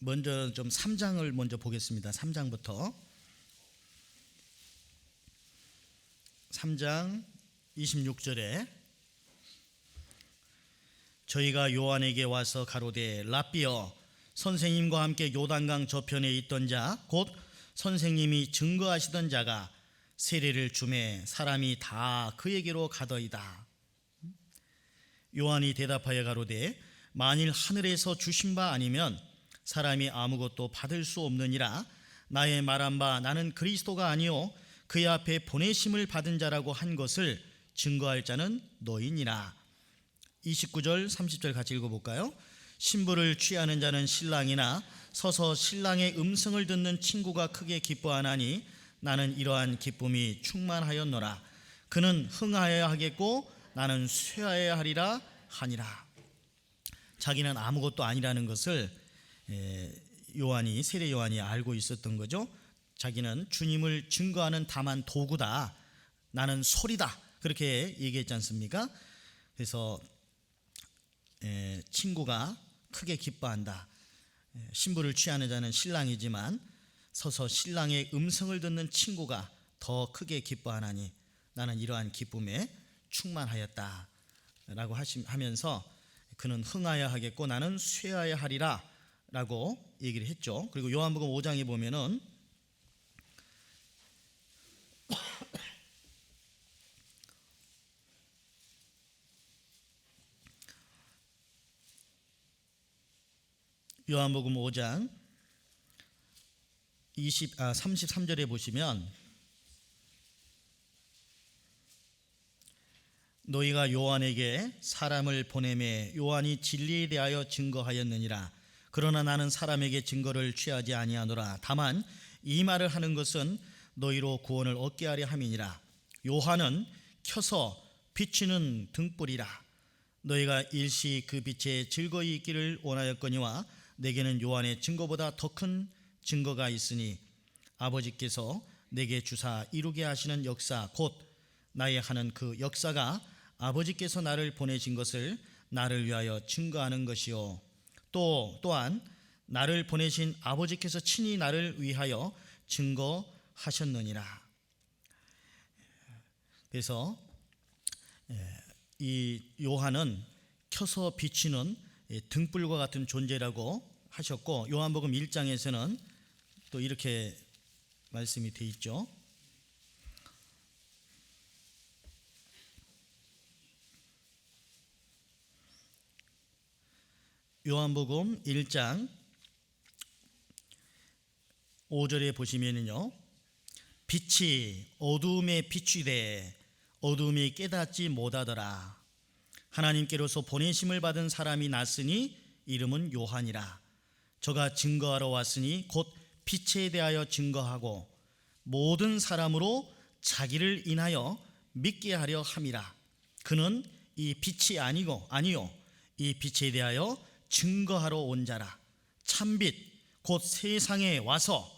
[SPEAKER 1] 먼저 좀 3장을 먼저 보겠습니다. 3장부터 3장 26절에 저희가 요한에게 와서 가로되 랍비여 선생님과 함께 요단강 저편에 있던 자 곧 선생님이 증거하시던 자가 세례를 주매 사람이 다 그에게로 가더이다. 요한이 대답하여 가로되 만일 하늘에서 주신 바 아니면 사람이 아무것도 받을 수 없느니라. 나의 말한 바 나는 그리스도가 아니요 그의 앞에 보내심을 받은 자라고 한 것을 증거할 자는 너희니라. 29절 30절 같이 읽어볼까요? 신부를 취하는 자는 신랑이나 서서 신랑의 음성을 듣는 친구가 크게 기뻐하나니 나는 이러한 기쁨이 충만하였노라. 그는 흥하여야 하겠고 나는 쇠하여야 하리라 하니라. 자기는 아무것도 아니라는 것을 요한이, 세례 요한이 알고 있었던 거죠. 자기는 주님을 증거하는 다만 도구다, 나는 소리다, 그렇게 얘기했지 않습니까? 그래서 친구가 크게 기뻐한다. 신부를 취하는 자는 신랑이지만 서서 신랑의 음성을 듣는 친구가 더 크게 기뻐하나니 나는 이러한 기쁨에 충만하였다 라고 하면서 그는 흥하여야 하겠고 나는 쇠하여야 하리라 라고 얘기를 했죠. 그리고 요한복음 5장에 보면은 요한복음 5장 33절에 보시면 너희가 요한에게 사람을 보내매 요한이 진리에 대하여 증거하였느니라. 그러나 나는 사람에게 증거를 취하지 아니하노라. 다만 이 말을 하는 것은 너희로 구원을 얻게 하려 함이니라. 요한은 켜서 비추는 등불이라. 너희가 일시 그 빛에 즐거이 있기를 원하였거니와 내게는 요한의 증거보다 더 큰 증거가 있으니 아버지께서 내게 주사 이루게 하시는 역사 곧 나의 하는 그 역사가 아버지께서 나를 보내신 것을 나를 위하여 증거하는 것이요 또한 나를 보내신 아버지께서 친히 나를 위하여 증거하셨느니라. 그래서 이 요한은 켜서 비추는 등불과 같은 존재라고 하셨고, 요한복음 1장에서는 또 이렇게 말씀이 되어 있죠. 요한복음 1장 5절에 보시면은요, 빛이 어두움에 비추되 어두움이 깨닫지 못하더라. 하나님께로서 보내심을 받은 사람이 났으니 이름은 요한이라. 저가 증거하러 왔으니 곧 빛에 대하여 증거하고 모든 사람으로 자기를 인하여 믿게 하려 함이라. 그는 이 빛이 아니요 이 빛에 대하여 증거하러 온 자라. 참빛 곧 세상에 와서,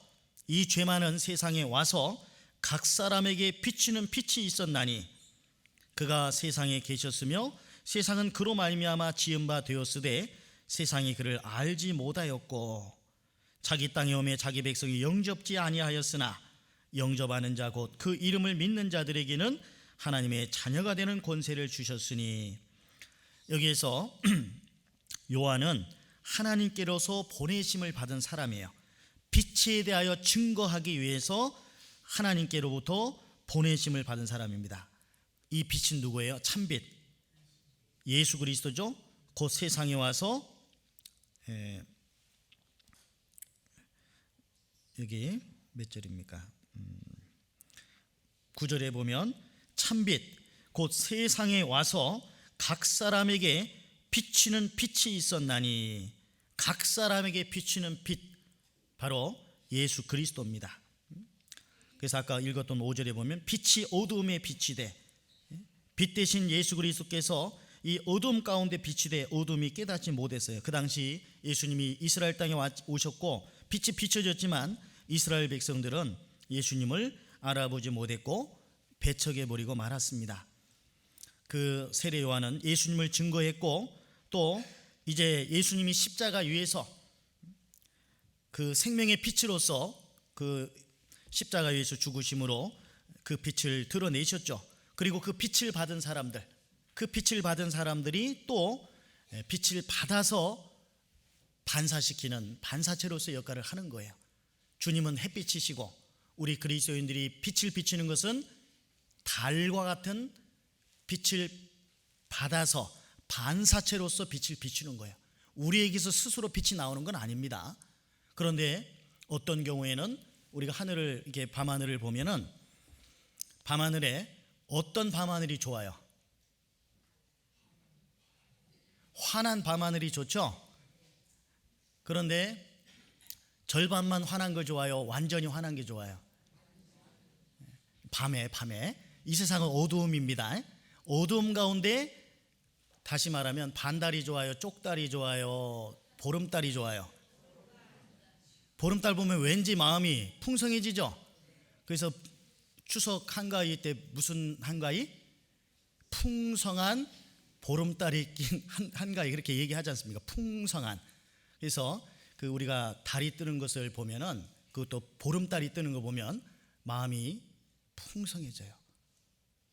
[SPEAKER 1] 이 죄 많은 세상에 와서 각 사람에게 비추는 빛이 있었나니 그가 세상에 계셨으며 세상은 그로 말미암아 지은 바 되었으되 세상이 그를 알지 못하였고 자기 땅에 오매 자기 백성이 영접지 아니하였으나 영접하는 자 곧 그 이름을 믿는 자들에게는 하나님의 자녀가 되는 권세를 주셨으니. 여기에서 요한은 하나님께로서 보내심을 받은 사람이에요. 빛에 대하여 증거하기 위해서 하나님께로부터 보내심을 받은 사람입니다. 이 빛은 누구예요? 참빛 예수 그리스도죠. 곧 세상에 와서 여기 몇 절입니까? 9절에 보면 참빛 곧 세상에 와서 각 사람에게 비치는 빛이 있었나니 각 사람에게 비추는 빛, 바로 예수 그리스도입니다. 그래서 아까 읽었던 5절에 보면 빛이 어두움에 빛이 돼, 빛 대신 예수 그리스도께서 이 어둠 가운데 빛이 돼 어둠이 깨닫지 못했어요. 그 당시 예수님이 이스라엘 땅에 오셨고 빛이 비춰졌지만 이스라엘 백성들은 예수님을 알아보지 못했고 배척해버리고 말았습니다. 그 세례 요한은 예수님을 증거했고 또 이제 예수님이 십자가 위에서 그 생명의 빛으로서 그 십자가 위에서 죽으심으로 그 빛을 드러내셨죠. 그리고 그 빛을 받은 사람들이 또 빛을 받아서 반사시키는 반사체로서의 역할을 하는 거예요. 주님은 햇빛이시고 우리 그리스도인들이 빛을 비추는 것은 달과 같은 빛을 받아서 반사체로서 빛을 비추는 거예요. 우리에게서 스스로 빛이 나오는 건 아닙니다. 그런데 어떤 경우에는 우리가 하늘을 이렇게 밤하늘을 보면은 밤하늘에 어떤 밤하늘이 좋아요? 환한 밤하늘이 좋죠? 그런데 절반만 환한 거 좋아요? 완전히 환한 게 좋아요? 밤에 이 세상은 어두움입니다. 어두움 가운데 다시 말하면 반달이 좋아요? 쪽달이 좋아요? 보름달이 좋아요? 보름달 보면 왠지 마음이 풍성해지죠. 그래서 추석 한가위 때 무슨 한가위? 풍성한 보름달이 낀 한가위, 그렇게 얘기하지 않습니까? 풍성한. 그래서 그 우리가 달이 뜨는 것을 보면은 그것도 보름달이 뜨는 거 보면 마음이 풍성해져요.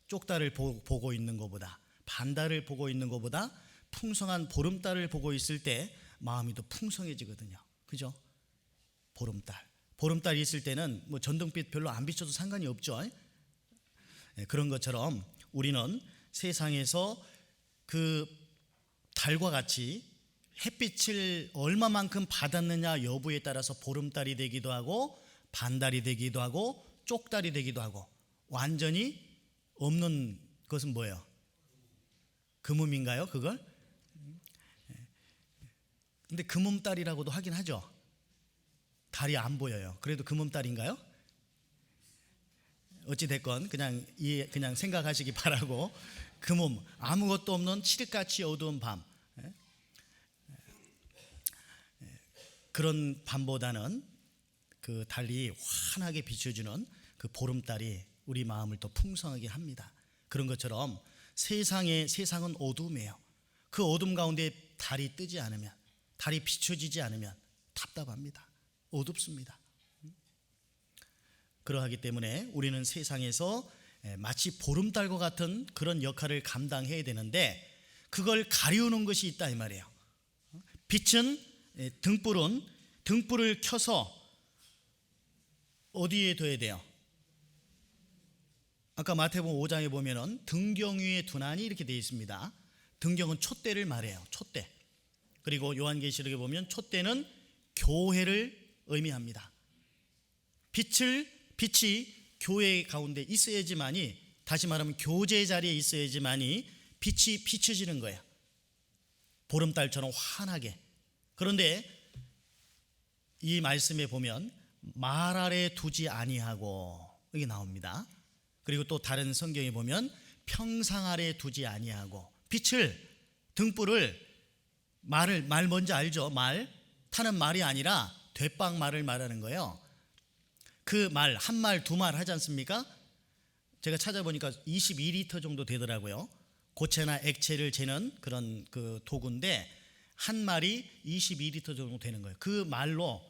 [SPEAKER 1] 쪽달을 보고 있는 것보다, 반달을 보고 있는 것보다 풍성한 보름달을 보고 있을 때 마음이 더 풍성해지거든요. 그죠? 보름달이 있을 때는 뭐 전등빛 별로 안 비춰도 상관이 없죠. 그런 것처럼 우리는 세상에서 그 달과 같이 햇빛을 얼마만큼 받았느냐 여부에 따라서 보름달이 되기도 하고 반달이 되기도 하고 쪽달이 되기도 하고, 완전히 없는 것은 뭐예요? 금음인가요? 그걸? 근데 금음달이라고도 하긴 하죠. 달이 안 보여요. 그래도 금음달인가요? 어찌 됐건 그냥 생각하시기 바라고, 금음, 아무것도 없는 칠흑같이 어두운 밤, 그런 밤보다는 그 달리 환하게 비춰주는 그 보름달이 우리 마음을 더 풍성하게 합니다. 그런 것처럼 세상은 어둠이에요. 그 어둠 가운데 달이 뜨지 않으면, 달이 비춰지지 않으면 답답합니다. 어둡습니다. 그러하기 때문에 우리는 세상에서 마치 보름달과 같은 그런 역할을 감당해야 되는데, 그걸 가리우는 것이 있다 이 말이에요. 빛은, 등불을 켜서 어디에 둬야 돼요? 아까 마태복음 5장에 보면은 등경 위에 두나니 이렇게 되어 있습니다. 등경은 촛대를 말해요. 촛대. 그리고 요한계시록에 보면 촛대는 교회를 의미합니다. 빛이 교회 가운데 있어야지만이, 다시 말하면 교제 자리에 있어야지만이 빛이 비춰지는 거예요. 보름달처럼 환하게. 그런데 이 말씀에 보면 말 아래 두지 아니하고 이게 나옵니다. 그리고 또 다른 성경에 보면 평상 아래 두지 아니하고, 등불을 말 뭔지 알죠? 타는 말이 아니라 대빵 말을 말하는 거예요. 그 말, 한 말, 두 말 하지 않습니까? 제가 찾아보니까 22리터 정도 되더라고요. 고체나 액체를 재는 그런 그 도구인데 한 말이 22리터 정도 되는 거예요. 그 말로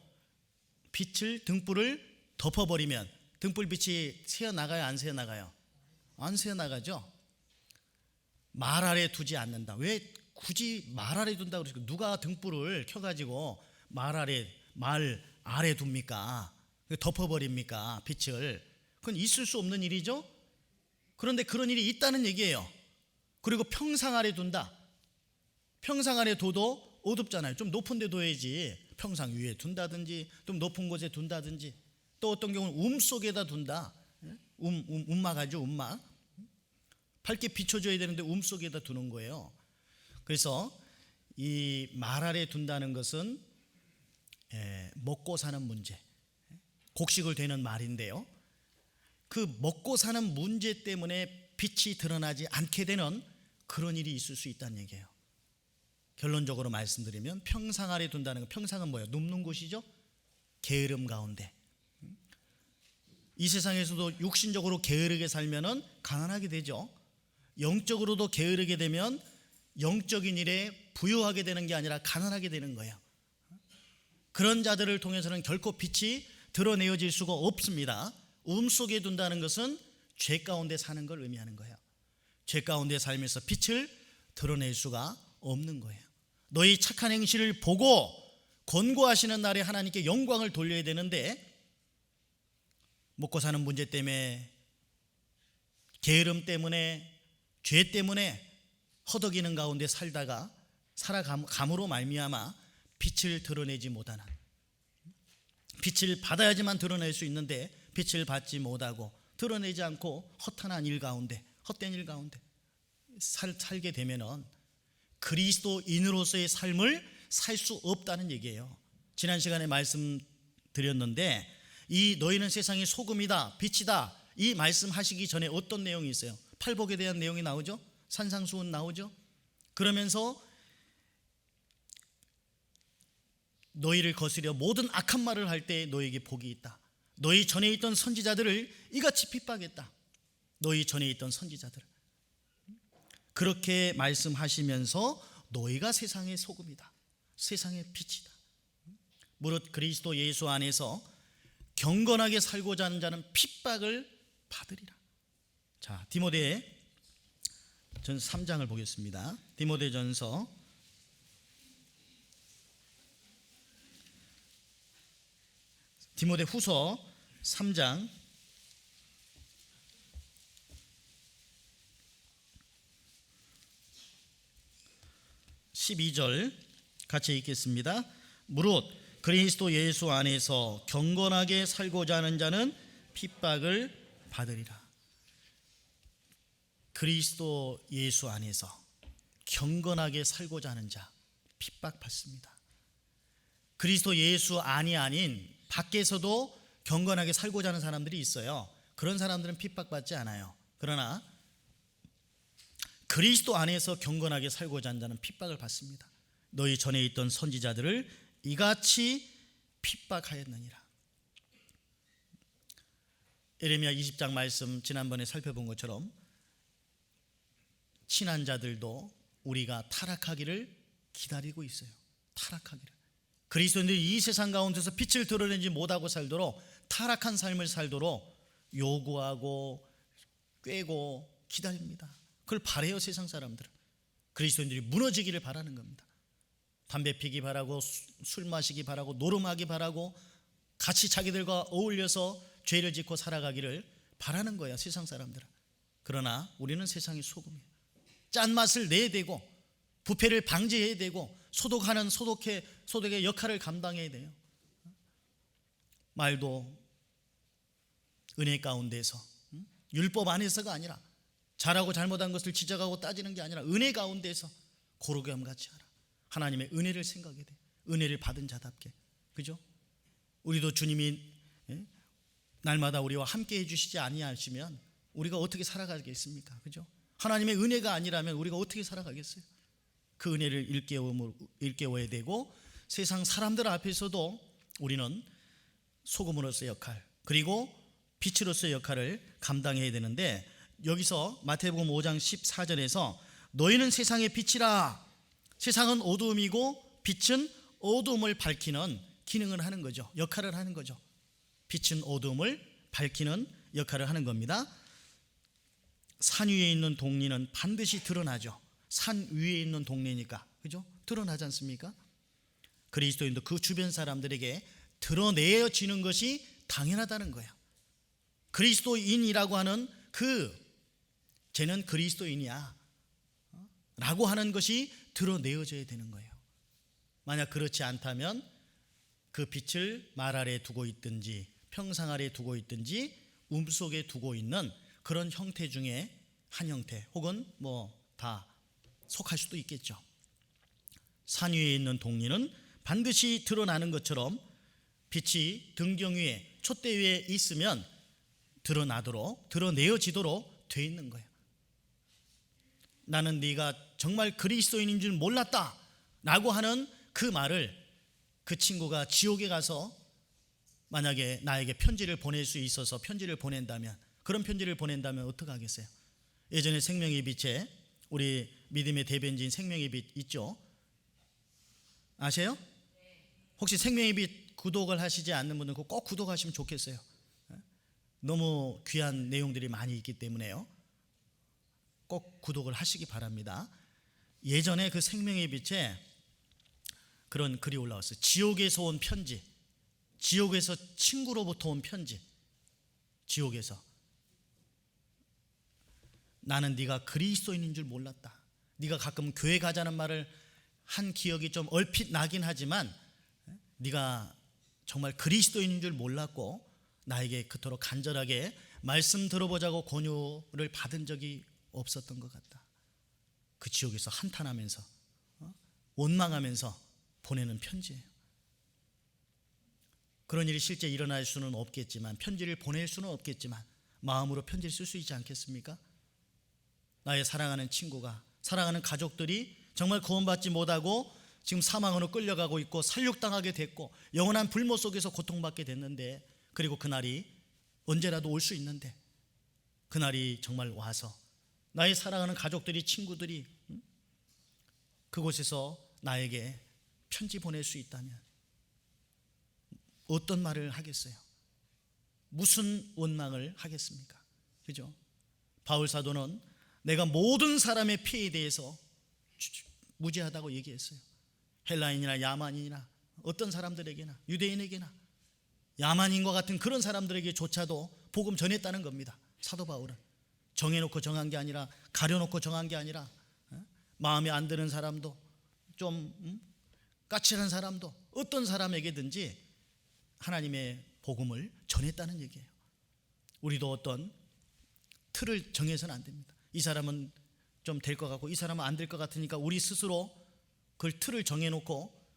[SPEAKER 1] 등불을 덮어버리면 등불빛이 새어나가요? 안 새어나가요? 안 새어나가죠? 말 아래 두지 않는다. 왜 굳이 말 아래 둔다고 그러시고, 누가 등불을 켜가지고 말 아래 둡니까? 덮어버립니까? 빛을. 그건 있을 수 없는 일이죠. 그런데 그런 일이 있다는 얘기예요. 그리고 평상 아래 둔다. 평상 아래 둬도 어둡잖아요. 좀 높은 데 둬야지. 평상 위에 둔다든지 좀 높은 곳에 둔다든지, 또 어떤 경우는 속에다 둔다. 움막하죠. 움막. 밝게 비춰줘야 되는데 속에다 두는 거예요. 그래서 이 말 아래 둔다는 것은 먹고 사는 문제, 곡식을 되는 말인데요. 그 먹고 사는 문제 때문에 빛이 드러나지 않게 되는 그런 일이 있을 수 있다는 얘기예요. 결론적으로 말씀드리면 평상 아래 둔다는 건, 평상은 뭐예요? 눕는 곳이죠. 게으름 가운데. 이 세상에서도 육신적으로 게으르게 살면은 가난하게 되죠. 영적으로도 게으르게 되면 영적인 일에 부유하게 되는 게 아니라 가난하게 되는 거예요. 그런 자들을 통해서는 결코 빛이 드러내어질 수가 없습니다. 속에 둔다는 것은 죄 가운데 사는 걸 의미하는 거예요. 죄 가운데 살면서 빛을 드러낼 수가 없는 거예요. 너희 착한 행실을 보고 권고하시는 날에 하나님께 영광을 돌려야 되는데, 먹고 사는 문제 때문에, 게으름 때문에, 죄 때문에 허덕이는 가운데 살아감으로 말미암아 빛을 드러내지 못하는, 빛을 받아야지만 드러낼 수 있는데 빛을 받지 못하고 드러내지 않고 허탄한 일 가운데, 헛된 일 가운데 살게 되면은 그리스도인으로서의 삶을 살 수 없다는 얘기예요. 지난 시간에 말씀드렸는데, 이 너희는 세상의 소금이다, 빛이다, 이 말씀하시기 전에 어떤 내용이 있어요? 팔복에 대한 내용이 나오죠. 산상수훈 나오죠. 그러면서 너희를 거스려 모든 악한 말을 할 때 너희에게 복이 있다. 너희 전에 있던 선지자들을 이같이 핍박했다. 너희 전에 있던 선지자들을. 그렇게 말씀하시면서 너희가 세상의 소금이다, 세상의 빛이다. 무릇 그리스도 예수 안에서 경건하게 살고자 하는 자는 핍박을 받으리라. 자, 디모데 전서 3장을 보겠습니다. 디모데 전서 3장 12절 같이 읽겠습니다. 무릇 그리스도 예수 안에서 경건하게 살고자 하는 자는 핍박을 받으리라. 그리스도 예수 안에서 경건하게 살고자 하는 자 핍박받습니다. 그리스도 예수 안이 아닌 밖에서도 경건하게 살고자 하는 사람들이 있어요. 그런 사람들은 핍박받지 않아요. 그러나 그리스도 안에서 경건하게 살고자 하는 자는 핍박을 받습니다. 너희 전에 있던 선지자들을 이같이 핍박하였느니라. 예레미야 20장 말씀 지난번에 살펴본 것처럼 친한 자들도 우리가 타락하기를 기다리고 있어요. 타락하기를. 그리스도인들이 이 세상 가운데서 빛을 드러내지 못하고 살도록, 타락한 삶을 살도록 요구하고 꾀고 기다립니다. 그걸 바라요. 세상 사람들은 그리스도인들이 무너지기를 바라는 겁니다. 담배 피기 바라고, 술 마시기 바라고, 노름하기 바라고, 같이 자기들과 어울려서 죄를 짓고 살아가기를 바라는 거야, 세상 사람들은. 그러나 우리는 세상의 소금이에요. 짠맛을 내야 되고, 부패를 방지해야 되고, 소독하는 소독의 역할을 감당해야 돼요. 말도 은혜 가운데서, 율법 안에서가 아니라, 잘하고 잘못한 것을 지적하고 따지는 게 아니라 은혜 가운데서 고르게함같이 하라. 하나님의 은혜를 생각해야 돼. 은혜를 받은 자답게. 그죠? 우리도 주님이 날마다 우리와 함께 해주시지 아니하시면 우리가 어떻게 살아가겠습니까? 그죠? 하나님의 은혜가 아니라면 우리가 어떻게 살아가겠어요? 그 은혜를 일깨워야 되고, 세상 사람들 앞에서도 우리는 소금으로서의 역할, 그리고 빛으로서의 역할을 감당해야 되는데, 여기서 마태복음 5장 14절에서 너희는 세상의 빛이라. 세상은 어두움이고 빛은 어두움을 밝히는 기능을 하는 거죠. 역할을 하는 거죠. 빛은 어두움을 밝히는 역할을 하는 겁니다. 산 위에 있는 동리는 반드시 드러나죠. 산 위에 있는 동네니까, 그죠? 드러나지 않습니까? 그리스도인도 그 주변 사람들에게 드러내어지는 것이 당연하다는 거예요. 그리스도인이라고 하는 쟤는 그리스도인이야 라고 하는 것이 드러내어져야 되는 거예요. 만약 그렇지 않다면 그 빛을 말 아래 두고 있든지 평상 아래 두고 있든지 속에 두고 있는 그런 형태 중에 한 형태, 혹은 다 속할 수도 있겠죠. 산 위에 있는 동리는 반드시 드러나는 것처럼 빛이 등경 위에 촛대 위에 있으면 드러내어지도록 돼 있는 거예요. 나는 네가 정말 그리스도인인 줄 몰랐다 라고 하는 그 말을 그 친구가 지옥에 가서 만약에 나에게 편지를 보낼 수 있어서 편지를 보낸다면, 그런 편지를 보낸다면 어떻게 하겠어요? 예전에 생명의 빛에 우리 믿음의 대변진 생명의 빛 있죠? 아세요? 혹시 생명의 빛 구독을 하시지 않는 분은 꼭 구독하시면 좋겠어요. 너무 귀한 내용들이 많이 있기 때문에요. 꼭 구독을 하시기 바랍니다. 예전에 그 생명의 빛에 그런 글이 올라왔어요. 지옥에서 온 편지, 지옥에서 친구로부터 온 편지. 지옥에서 나는 네가 그리스도인인 줄 몰랐다. 네가 가끔 교회 가자는 말을 한 기억이 좀 얼핏 나긴 하지만 네가 정말 그리스도인인 줄 몰랐고 나에게 그토록 간절하게 말씀 들어보자고 권유를 받은 적이 없었던 것 같다. 그 지옥에서 한탄하면서 원망하면서 보내는 편지예요. 그런 일이 실제 일어날 수는 없겠지만, 편지를 보낼 수는 없겠지만 마음으로 편지를 쓸 수 있지 않겠습니까? 나의 사랑하는 친구가, 사랑하는 가족들이 정말 구원받지 못하고 지금 사망으로 끌려가고 있고 살육당하게 됐고 영원한 불모 속에서 고통받게 됐는데, 그리고 그날이 언제라도 올 수 있는데 그날이 정말 와서 나의 사랑하는 가족들이, 친구들이 그곳에서 나에게 편지 보낼 수 있다면 어떤 말을 하겠어요? 무슨 원망을 하겠습니까? 그죠? 바울 사도는 내가 모든 사람의 피해에 대해서 무죄하다고 얘기했어요. 헬라인이나 야만인이나 어떤 사람들에게나, 유대인에게나 야만인과 같은 그런 사람들에게조차도 복음 전했다는 겁니다. 사도 바울은 정해놓고 정한 게 아니라, 가려놓고 정한 게 아니라, 마음에 안 드는 사람도, 좀 까칠한 사람도, 어떤 사람에게든지 하나님의 복음을 전했다는 얘기예요. 우리도 어떤 틀을 정해서는 안 됩니다. 이 사람은 좀 될 것 같고 이 사람은 안 될 것 같으니까 우리 스스로 그 틀을 정해놓고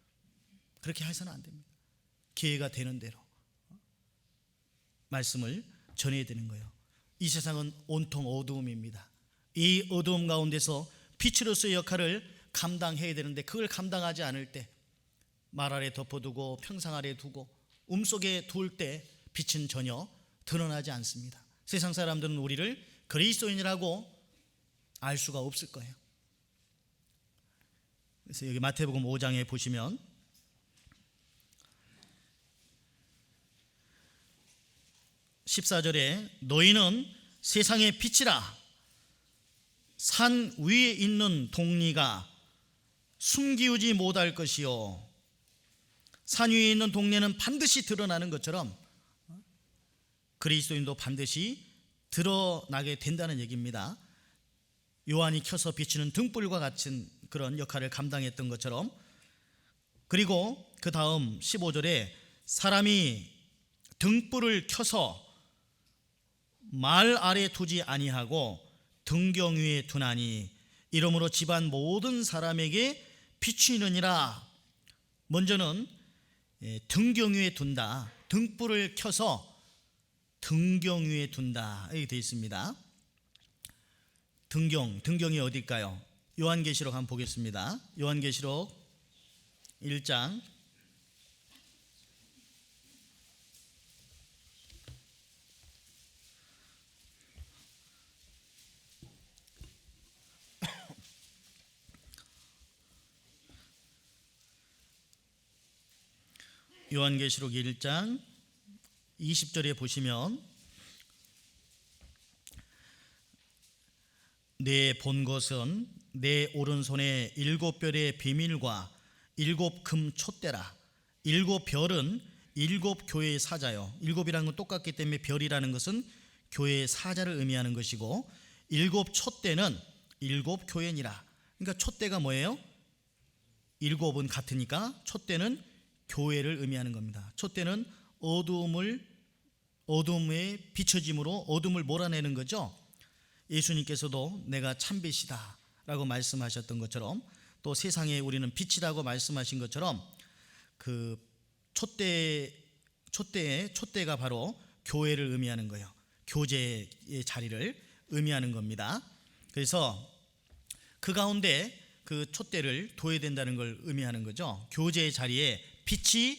[SPEAKER 1] 그렇게 해서는 안 됩니다. 기회가 되는 대로 말씀을 전해야 되는 거예요. 이 세상은 온통 어두움입니다. 이 어두움 가운데서 빛으로서의 역할을 감당해야 되는데, 그걸 감당하지 않을 때, 말 아래 덮어두고 평상 아래 두고 속에 둘 때 빛은 전혀 드러나지 않습니다. 세상 사람들은 우리를 그리스도인이라고 알 수가 없을 거예요. 그래서 여기 마태복음 5장에 보시면 (14절에) 너희는 세상의 빛이라. 산 위에 있는 동리가 숨기우지 못할 것이요, 산 위에 있는 동네는 반드시 드러나는 것처럼 그리스도인도 반드시 드러나게 된다는 얘기입니다. 요한이 켜서 비추는 등불과 같은 그런 역할을 감당했던 것처럼. 그리고 그 다음 15절에 사람이 등불을 켜서 말 아래 두지 아니하고 등경 위에 두나니 이러므로 집안 모든 사람에게 비추느니라. 먼저는 등경 위에 둔다, 등불을 켜서 등경 위에 둔다 이렇게 되어 있습니다. 등경이 어딜까요? 요한계시록 한번 보겠습니다. 요한계시록 1장 20절에 보시면 내 본 것은 내 오른손에 7별의 비밀과 7금 촛대라. 7별은 7교회의 사자요. 7이라는 건 똑같기 때문에 별이라는 것은 교회의 사자를 의미하는 것이고, 7 촛대는 7교회니라. 그러니까 촛대가 뭐예요? 7은 같으니까 촛대는 교회를 의미하는 겁니다. 촛대는 어둠에 비춰짐으로 어둠을 몰아내는 거죠. 예수님께서도 내가 참빛이다 라고 말씀하셨던 것처럼, 또 세상에 우리는 빛이라고 말씀하신 것처럼 그 촛대가 바로 교회를 의미하는 거예요. 교제의 자리를 의미하는 겁니다. 그래서 그 가운데 그 촛대를 둬야 된다는 걸 의미하는 거죠. 교제의 자리에 빛이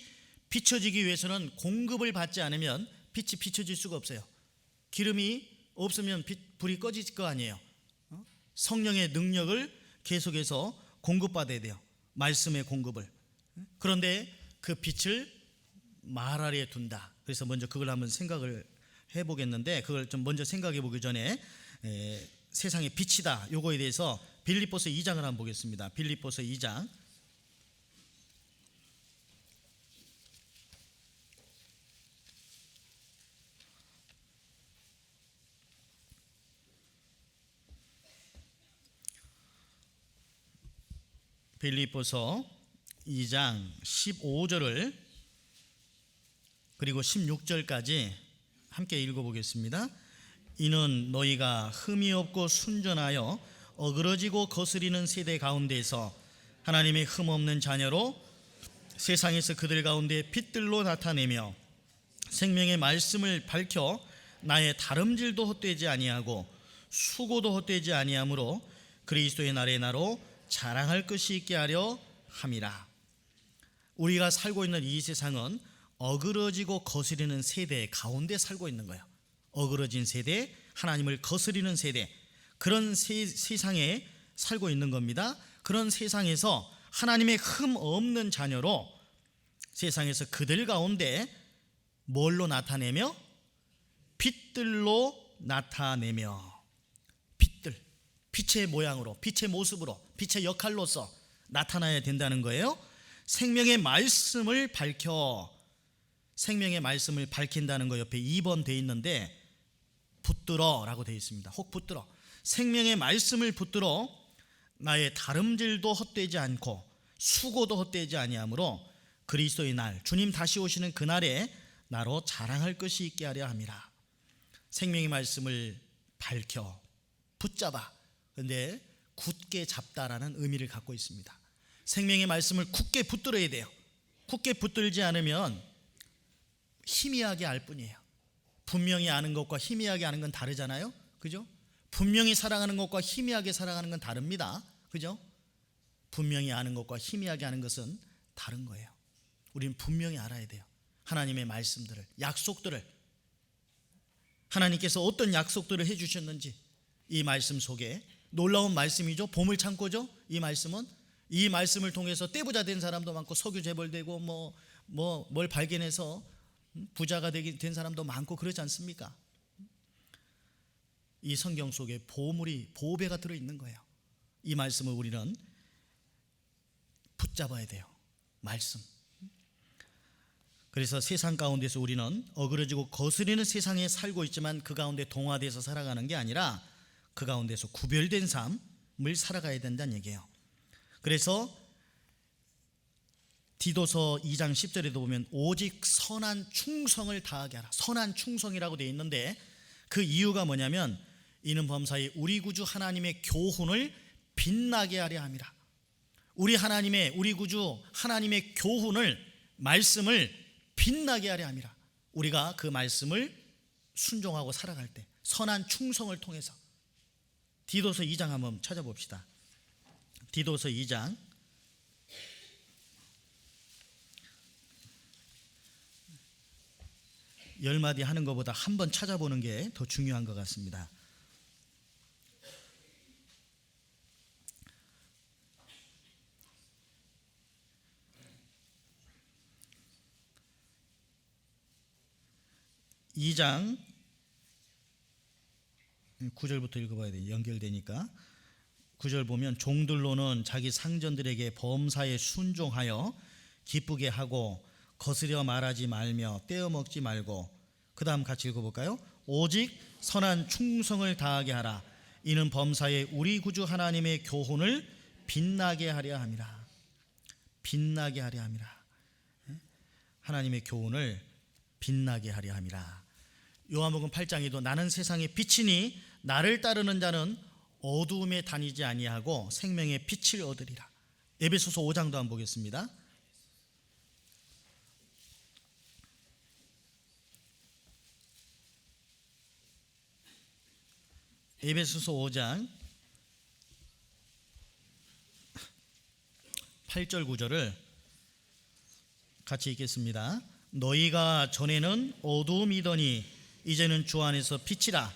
[SPEAKER 1] 비춰지기 위해서는 공급을 받지 않으면 빛이 비춰질 수가 없어요. 기름이 없으면 불이 꺼질 거 아니에요. 성령의 능력을 계속해서 공급받아야 돼요. 말씀의 공급을. 그런데 그 빛을 말 아래에 둔다. 그래서 먼저 그걸 한번 생각을 해보겠는데, 그걸 좀 먼저 생각해 보기 전에 세상의 빛이다 요거에 대해서 빌립보서 2장을 한번 보겠습니다. 빌립보서 2장 빌립보서 2장 15절을 그리고 16절까지 함께 읽어보겠습니다. 이는 너희가 흠이 없고 순전하여 어그러지고 거스리는 세대 가운데서 하나님의 흠 없는 자녀로 세상에서 그들 가운데 빛들로 나타내며 생명의 말씀을 밝혀 나의 다름질도 헛되지 아니하고 수고도 헛되지 아니하므로 그리스도의 날에 나로 자랑할 것이 있게 하려 함이라. 우리가 살고 있는 이 세상은 어그러지고 거스리는 세대 가운데 살고 있는 거예요. 어그러진 세대, 하나님을 거스리는 세대, 그런 세상에 살고 있는 겁니다. 그런 세상에서 하나님의 흠 없는 자녀로 세상에서 그들 가운데 뭘로 나타내며? 빛들로 나타내며, 빛들, 빛의 모양으로, 빛의 모습으로, 빛의 역할로서 나타나야 된다는 거예요. 생명의 말씀을 밝혀, 생명의 말씀을 밝힌다는 거 옆에 2번 돼 있는데 붙들어 라고 되어 있습니다. 혹 붙들어, 생명의 말씀을 붙들어 나의 다름질도 헛되지 않고 수고도 헛되지 아니하므로 그리스도의 날, 주님 다시 오시는 그날에 나로 자랑할 것이 있게 하려 함이라. 생명의 말씀을 밝혀, 붙잡아, 그런데 굳게 잡다라는 의미를 갖고 있습니다. 생명의 말씀을 굳게 붙들어야 돼요. 굳게 붙들지 않으면 희미하게 알 뿐이에요. 분명히 아는 것과 희미하게 아는 건 다르잖아요. 그죠? 분명히 사랑하는 것과 희미하게 사랑하는 건 다릅니다. 그죠? 분명히 아는 것과 희미하게 아는 것은 다른 거예요. 우리는 분명히 알아야 돼요. 하나님의 말씀들을, 약속들을, 하나님께서 어떤 약속들을 해주셨는지, 이 말씀 속에 놀라운 말씀이죠. 보물창고죠. 이 말씀은, 이 말씀을 통해서 떼부자 된 사람도 많고 석유 재벌되고 뭘 발견해서 부자가 된 사람도 많고 그러지 않습니까? 이 성경 속에 보물이, 보배가 들어있는 거예요. 이 말씀을 우리는 붙잡아야 돼요. 말씀. 그래서 세상 가운데서 우리는 어그러지고 거스리는 세상에 살고 있지만 그 가운데 동화돼서 살아가는 게 아니라 그 가운데서 구별된 삶을 살아가야 된다는 얘기예요. 그래서 디도서 2장 10절에도 보면 오직 선한 충성을 다하게 하라. 선한 충성이라고 되어 있는데 그 이유가 뭐냐면 이는 범사에 우리 구주 하나님의 교훈을 빛나게 하려 함이라. 우리 구주 하나님의 교훈을, 말씀을 빛나게 하려 함이라. 우리가 그 말씀을 순종하고 살아갈 때 선한 충성을 통해서. 디도서 2장 한번 찾아봅시다. 디도서 2장 10마디 하는 것보다 한 번 찾아보는 게 더 중요한 것 같습니다. 이 장 9절부터 읽어봐야 돼요. 연결되니까. 9절 보면 종들로는 자기 상전들에게 범사에 순종하여 기쁘게 하고 거스려 말하지 말며 떼어먹지 말고, 그 다음 같이 읽어볼까요? 오직 선한 충성을 다하게 하라. 이는 범사에 우리 구주 하나님의 교훈을 빛나게 하려 함이라. 빛나게 하려 함이라. 하나님의 교훈을 빛나게 하려 함이라. 요한복음 8장에도 나는 세상의 빛이니 나를 따르는 자는 어두움에 다니지 아니하고 생명의 빛을 얻으리라. 에베소서 5장도 한번 보겠습니다. 에베소서 5장 8절 9절을 같이 읽겠습니다. 너희가 전에는 어두움이더니 이제는 주 안에서 빛이라.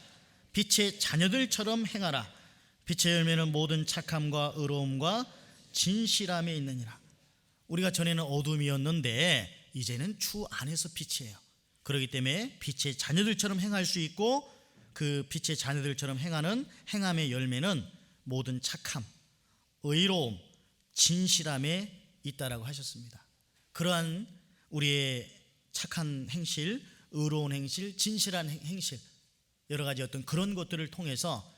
[SPEAKER 1] 빛의 자녀들처럼 행하라. 빛의 열매는 모든 착함과 의로움과 진실함에 있느니라. 우리가 전에는 어둠이었는데 이제는 주 안에서 빛이에요. 그렇기 때문에 빛의 자녀들처럼 행할 수 있고, 그 빛의 자녀들처럼 행하는 행함의 열매는 모든 착함, 의로움, 진실함에 있다라고 하셨습니다. 그러한 우리의 착한 행실, 의로운 행실, 진실한 행실, 여러 가지 어떤 그런 것들을 통해서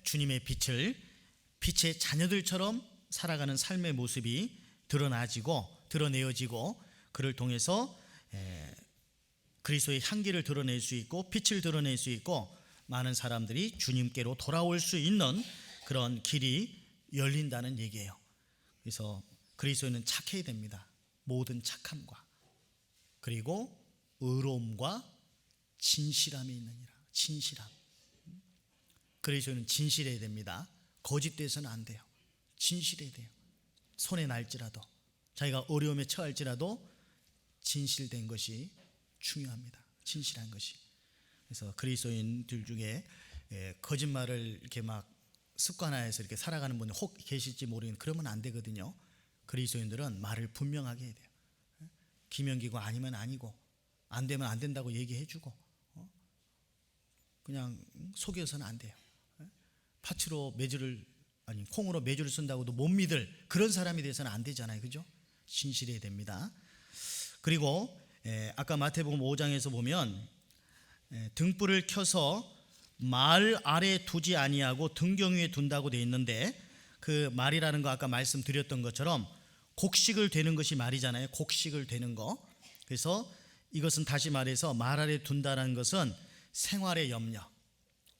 [SPEAKER 1] 주님의 빛을, 빛의 자녀들처럼 살아가는 삶의 모습이 드러내어지고, 그를 통해서 그리스도의 향기를 드러낼 수 있고 빛을 드러낼 수 있고, 많은 사람들이 주님께로 돌아올 수 있는 그런 길이 열린다는 얘기예요. 그래서 그리스도인은 착해야 됩니다. 모든 착함과 그리고 의로움과 진실함이 있느니라. 진실함. 그리스도인은 진실해야 됩니다. 거짓돼서는 안 돼요. 진실해야 돼요. 손에 날지라도, 자기가 어려움에 처할지라도 진실된 것이 중요합니다. 진실한 것이. 그래서 그리스도인들 중에 거짓말을 이렇게 막 습관화해서 이렇게 살아가는 분이 혹 계실지 모르겠는데, 그러면 안 되거든요. 그리스도인들은 말을 분명하게 해야 돼요. 기면기고 아니면 아니고, 안 되면 안 된다고 얘기해주고, 그냥 속여서는 안 돼요. 파츠로 매주를, 아니 콩으로 매주를 쓴다고도 못 믿을 그런 사람이 돼서는 안 되잖아요. 그죠? 진실해야 됩니다. 그리고 아까 마태복음 5장에서 보면 등불을 켜서 말 아래 두지 아니하고 등경 위에 둔다고 되어 있는데, 그 말이라는 거 아까 말씀드렸던 것처럼 곡식을 되는 것이 말이잖아요. 곡식을 되는 거. 그래서 이것은 다시 말해서 말 아래 둔다는 것은 생활의 염려,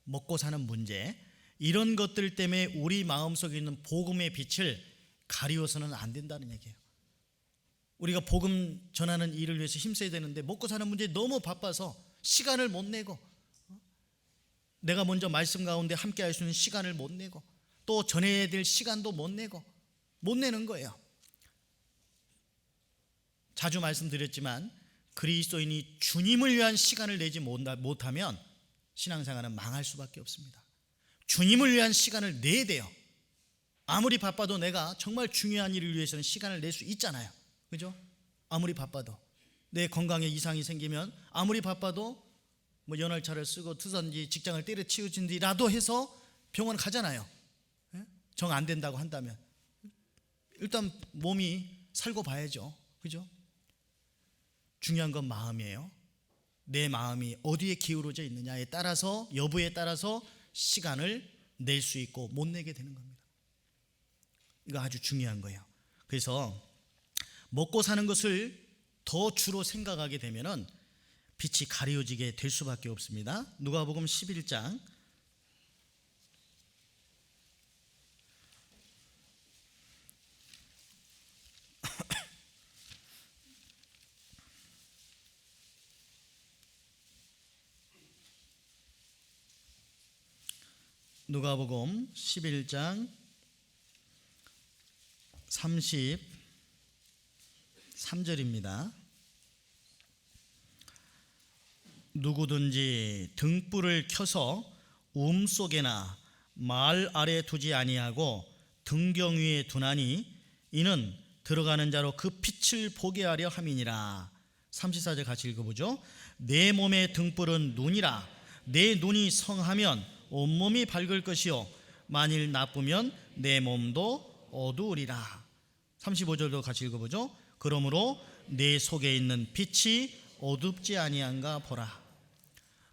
[SPEAKER 1] 먹고 사는 문제, 이런 것들 때문에 우리 마음속에 있는 복음의 빛을 가리워서는 안 된다는 얘기예요. 우리가 복음 전하는 일을 위해서 힘써야 되는데 먹고 사는 문제에 너무 바빠서 시간을 못 내고, 내가 먼저 말씀 가운데 함께 할 수 있는 시간을 못 내고, 또 전해야 될 시간도 못 내는 거예요. 자주 말씀드렸지만 그리스도인이 주님을 위한 시간을 내지 못하면 신앙생활은 망할 수밖에 없습니다. 주님을 위한 시간을 내야 돼요. 아무리 바빠도 내가 정말 중요한 일을 위해서는 시간을 낼 수 있잖아요. 그죠? 아무리 바빠도, 내 건강에 이상이 생기면 아무리 바빠도 뭐 연월차를 쓰고 투선지 직장을 때려치우진지라도 해서 병원 가잖아요. 정 안 된다고 한다면 일단 몸이 살고 봐야죠. 그죠? 중요한 건 마음이에요. 내 마음이 어디에 기울어져 있느냐에 따라서, 여부에 따라서 시간을 낼 수 있고 못 내게 되는 겁니다. 이거 아주 중요한 거예요. 그래서 먹고 사는 것을 더 주로 생각하게 되면은 빛이 가려지게 될 수밖에 없습니다. 누가복음 11장 누가복음 11장 33절입니다. 누구든지 등불을 켜서 속에나 말 아래 두지 아니하고 등경 위에 두나니 이는 들어가는 자로 그 빛을 보게 하려 함이니라. 34절 같이 읽어보죠. 내 몸의 등불은 눈이라. 내 눈이 성하면 온몸이 밝을 것이요 만일 나쁘면 내 몸도 어두우리라. 35절도 같이 읽어보죠. 그러므로 내 속에 있는 빛이 어둡지 아니한가 보라.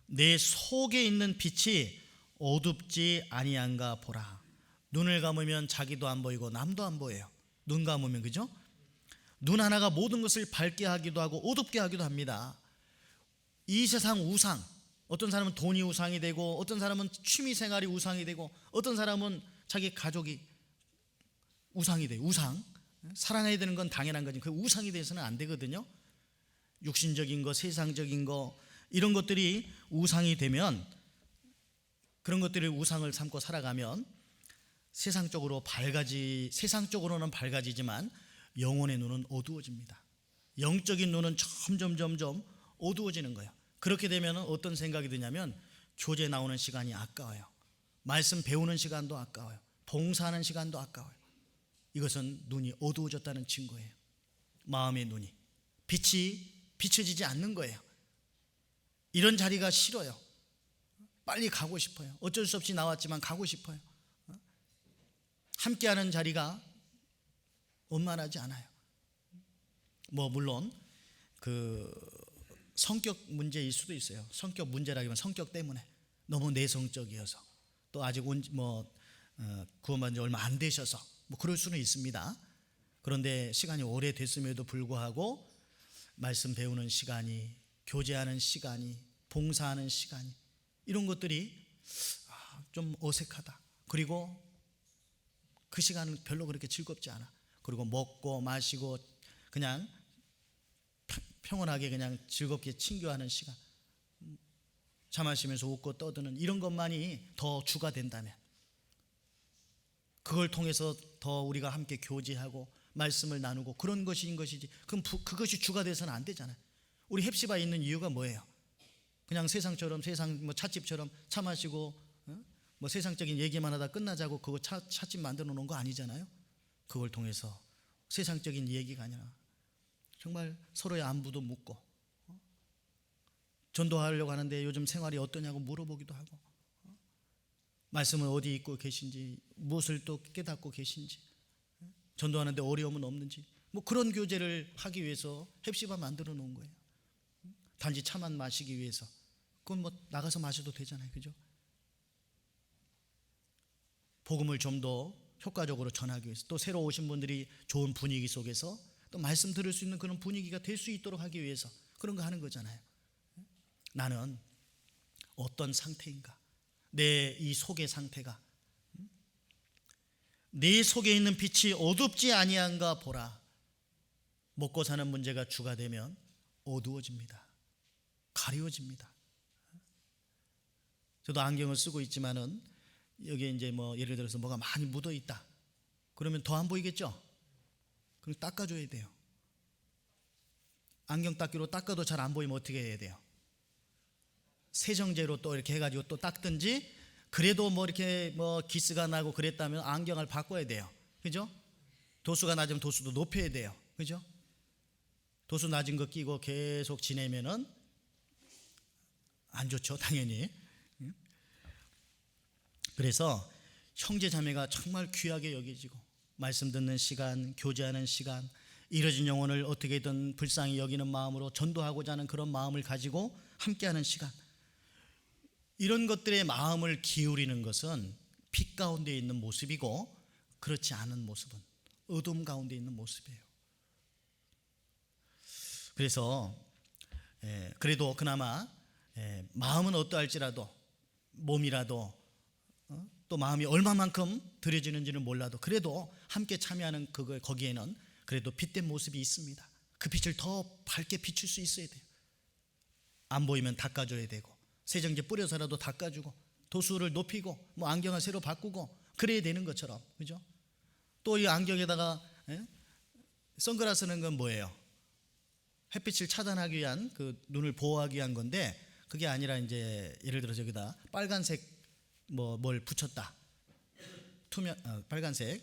[SPEAKER 1] 내 속에 있는 빛이 어둡지 아니한가 보라. 눈을 감으면 자기도 안 보이고 남도 안 보여요. 눈 감으면. 그죠? 눈 하나가 모든 것을 밝게 하기도 하고 어둡게 하기도 합니다. 이 세상 우상, 어떤 사람은 돈이 우상이 되고, 어떤 사람은 취미생활이 우상이 되고, 어떤 사람은 자기 가족이 우상이 돼요. 우상. 사랑해야 되는 건 당연한 거지. 그 우상이 돼서는 안 되거든요. 육신적인 거, 세상적인 거, 이런 것들이 우상이 되면, 그런 것들을 우상을 삼고 살아가면 세상적으로는 밝아지지만 영혼의 눈은 어두워집니다. 영적인 눈은 점점 어두워지는 거예요. 그렇게 되면 어떤 생각이 드냐면, 교제 나오는 시간이 아까워요. 말씀 배우는 시간도 아까워요. 봉사하는 시간도 아까워요. 이것은 눈이 어두워졌다는 증거예요. 마음의 눈이, 빛이 비춰지지 않는 거예요. 이런 자리가 싫어요. 빨리 가고 싶어요. 어쩔 수 없이 나왔지만 가고 싶어요. 함께하는 자리가 원만하지 않아요. 물론 그 성격 문제일 수도 있어요. 성격 문제라기보다는 성격 때문에 너무 내성적이어서, 또 아직 구원받은 지 얼마 안 되셔서 그럴 수는 있습니다. 그런데 시간이 오래됐음에도 불구하고 말씀 배우는 시간이, 교제하는 시간이, 봉사하는 시간이, 이런 것들이 좀 어색하다. 그리고 그 시간은 별로 그렇게 즐겁지 않아. 그리고 먹고 마시고 그냥 평온하게 그냥 즐겁게 친교하는 시간, 차 마시면서 웃고 떠드는 이런 것만이 더 주가 된다면, 그걸 통해서 더 우리가 함께 교제하고 말씀을 나누고 그런 것인 것이지, 그럼 그것이 주가 돼서는 안 되잖아요. 우리 헵시바에 있는 이유가 뭐예요? 그냥 세상처럼, 세상 찻집처럼 차 마시고 세상적인 얘기만 하다 끝나자고 그거 찻집 만들어 놓은 거 아니잖아요. 그걸 통해서 세상적인 얘기가 아니라 정말 서로의 안부도 묻고, 전도하려고 하는데 요즘 생활이 어떠냐고 물어보기도 하고, 말씀은 어디 있고 계신지, 무엇을 또 깨닫고 계신지, 전도하는데 어려움은 없는지, 그런 교제를 하기 위해서 헵시바 만들어 놓은 거예요. 단지 차만 마시기 위해서. 그건 나가서 마셔도 되잖아요. 그죠? 복음을 좀 더 효과적으로 전하기 위해서, 또 새로 오신 분들이 좋은 분위기 속에서 또 말씀 들을 수 있는 그런 분위기가 될 수 있도록 하기 위해서 그런 거 하는 거잖아요. 나는 어떤 상태인가? 내 이 속의 상태가, 내 속에 있는 빛이 어둡지 아니한가 보라. 먹고 사는 문제가 주가 되면 어두워집니다. 가려워집니다. 저도 안경을 쓰고 있지만은 여기에 이제 예를 들어서 뭐가 많이 묻어 있다. 그러면 더 안 보이겠죠? 그럼 닦아줘야 돼요. 안경 닦기로 닦아도 잘 안 보이면 어떻게 해야 돼요? 세정제로 또 이렇게 해가지고 또 닦든지, 그래도 이렇게 기스가 나고 그랬다면 안경을 바꿔야 돼요. 그죠? 도수가 낮으면 도수도 높여야 돼요. 그죠? 도수 낮은 거 끼고 계속 지내면은 안 좋죠, 당연히. 그래서 형제 자매가 정말 귀하게 여겨지고, 말씀 듣는 시간, 교제하는 시간, 잃어진 영혼을 어떻게든 불쌍히 여기는 마음으로 전도하고자 하는 그런 마음을 가지고 함께하는 시간, 이런 것들의 마음을 기울이는 것은 빛 가운데 있는 모습이고, 그렇지 않은 모습은 어둠 가운데 있는 모습이에요. 그래서 그래도 그나마 마음은 어떠할지라도, 몸이라도 또 마음이 얼마만큼 들여지는지는 몰라도 그래도 함께 참여하는 거기에는 그래도 빛된 모습이 있습니다. 그 빛을 더 밝게 비출 수 있어야 돼요. 안 보이면 닦아줘야 되고, 세정제 뿌려서라도 닦아주고, 도수를 높이고, 안경을 새로 바꾸고, 그래야 되는 것처럼. 그죠? 또 이 안경에다가 선글라스는 건 뭐예요? 햇빛을 차단하기 위한, 그 눈을 보호하기 위한 건데, 그게 아니라 이제 예를 들어서 여기다 빨간색 뭘 붙였다. 빨간색.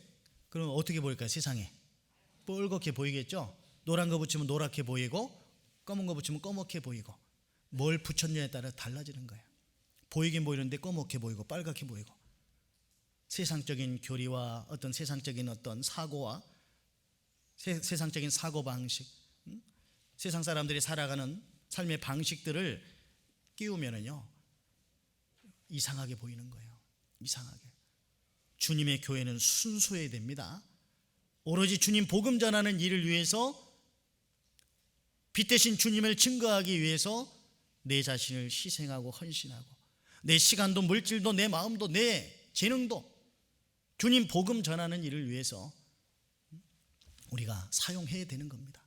[SPEAKER 1] 그럼 어떻게 보일까요? 세상에 뻘겋게 보이겠죠? 노란 거 붙이면 노랗게 보이고, 검은 거 붙이면 검게 보이고, 뭘 붙였냐에 따라 달라지는 거예요. 보이긴 보이는데 검게 보이고 빨갛게 보이고, 세상적인 교리와 어떤 세상적인 어떤 사고와 세상적인 사고방식, 세상 사람들이 살아가는 삶의 방식들을 끼우면은요, 이상하게 보이는 거예요. 이상하게. 주님의 교회는 순수해야 됩니다. 오로지 주님 복음 전하는 일을 위해서, 빛 대신 주님을 증거하기 위해서 내 자신을 희생하고 헌신하고, 내 시간도 물질도 내 마음도 내 재능도 주님 복음 전하는 일을 위해서 우리가 사용해야 되는 겁니다.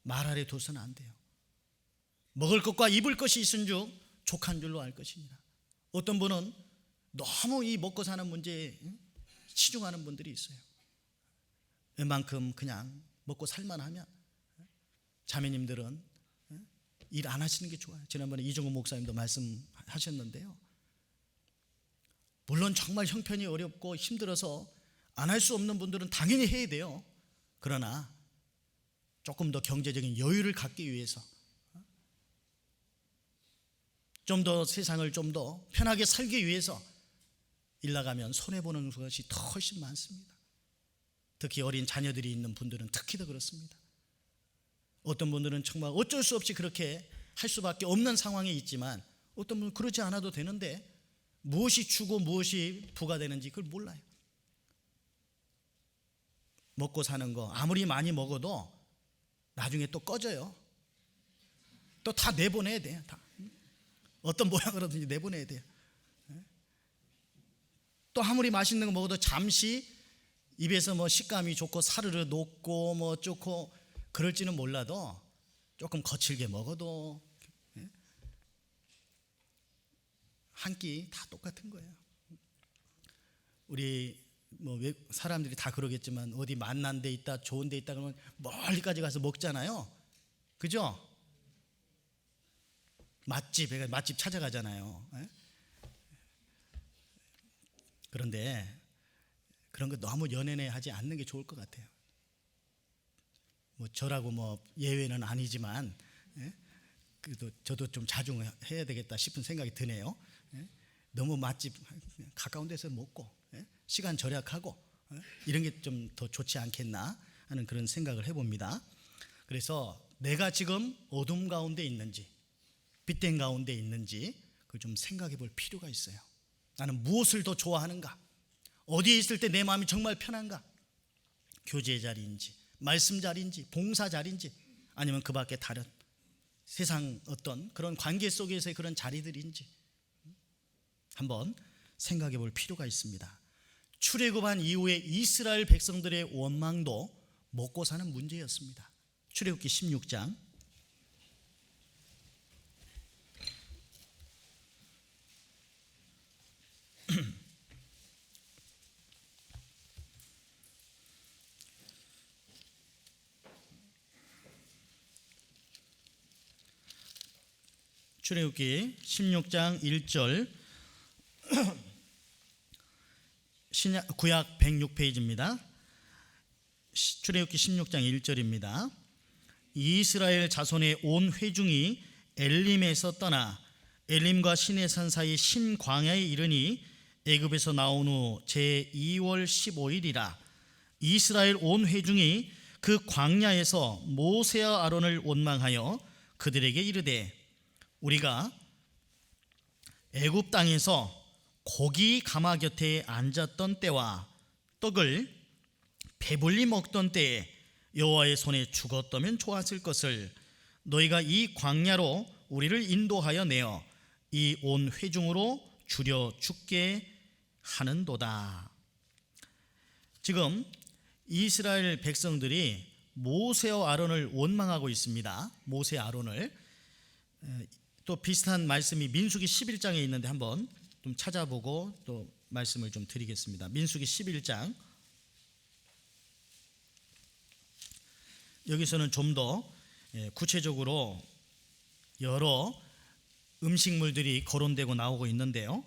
[SPEAKER 1] 말 아래 둬서는 안 돼요. 먹을 것과 입을 것이 있은즉 족한 줄로 알 것이니라. 어떤 분은 너무 이 먹고 사는 문제에 치중하는 분들이 있어요. 웬만큼 그냥 먹고 살만 하면, 자매님들은 일 안 하시는 게 좋아요. 지난번에 이종호 목사님도 말씀하셨는데요, 물론 정말 형편이 어렵고 힘들어서 안 할 수 없는 분들은 당연히 해야 돼요. 그러나 조금 더 경제적인 여유를 갖기 위해서, 좀 더 세상을 좀 더 편하게 살기 위해서 일 나가면 손해보는 것이 더 훨씬 많습니다. 특히 어린 자녀들이 있는 분들은 특히 더 그렇습니다. 어떤 분들은 정말 어쩔 수 없이 그렇게 할 수밖에 없는 상황에 있지만, 어떤 분은 그러지 않아도 되는데 무엇이 주고 무엇이 부과되는지 그걸 몰라요. 먹고 사는 거 아무리 많이 먹어도 나중에 또 꺼져요. 또 다 내보내야 돼요. 다. 어떤 모양으로든지 내보내야 돼요. 또 아무리 맛있는 거 먹어도 잠시 입에서 뭐 식감이 좋고 사르르 녹고 뭐 좋고 그럴지는 몰라도 조금 거칠게 먹어도 한 끼 다 똑같은 거예요. 우리 뭐 사람들이 다 그러겠지만 어디 만난 데 있다, 좋은 데 있다 그러면 멀리까지 가서 먹잖아요. 그죠? 맛집 찾아가잖아요. 그런데 그런 거 너무 연연해 하지 않는 게 좋을 것 같아요. 뭐 저라고 뭐 예외는 아니지만, 그래도 저도 좀 자중해야 되겠다 싶은 생각이 드네요. 너무 맛집 가까운 데서 먹고 시간 절약하고 이런 게 좀 더 좋지 않겠나 하는 그런 생각을 해봅니다. 그래서 내가 지금 어둠 가운데 있는지 빛된 가운데 있는지 그걸 좀 생각해 볼 필요가 있어요. 나는 무엇을 더 좋아하는가? 어디에 있을 때 내 마음이 정말 편한가? 교제의 자리인지, 말씀 자리인지, 봉사 자리인지, 아니면 그 밖에 다른 세상 어떤 그런 관계 속에서의 그런 자리들인지 한번 생각해 볼 필요가 있습니다. 출애굽한 이후에 이스라엘 백성들의 원망도 먹고 사는 문제였습니다. 출애굽기 16장 출애굽기 16장 1절 구약 106페이지입니다. 출애굽기 16장 1절입니다. 이스라엘 자손의 온 회중이 엘림에서 떠나 엘림과 시내산 사이 신광야에 이르니 애굽에서 나온 후 제2월 15일이라. 이스라엘 온 회중이 그 광야에서 모세와 아론을 원망하여 그들에게 이르되, 우리가 애굽 땅에서 고기 가마 곁에 앉았던 때와 떡을 배불리 먹던 때에 여호와의 손에 죽었다면 좋았을 것을 너희가 이 광야로 우리를 인도하여 내어 이 온 회중으로 줄여 죽게 하는도다. 지금 이스라엘 백성들이 모세와 아론을 원망하고 있습니다. 모세 아론을. 또 비슷한 말씀이 민수기 11장에 있는데 한번 좀 찾아보고 또 말씀을 좀 드리겠습니다. 민수기 11장, 여기서는 좀 더 구체적으로 여러 음식물들이 거론되고 나오고 있는데요.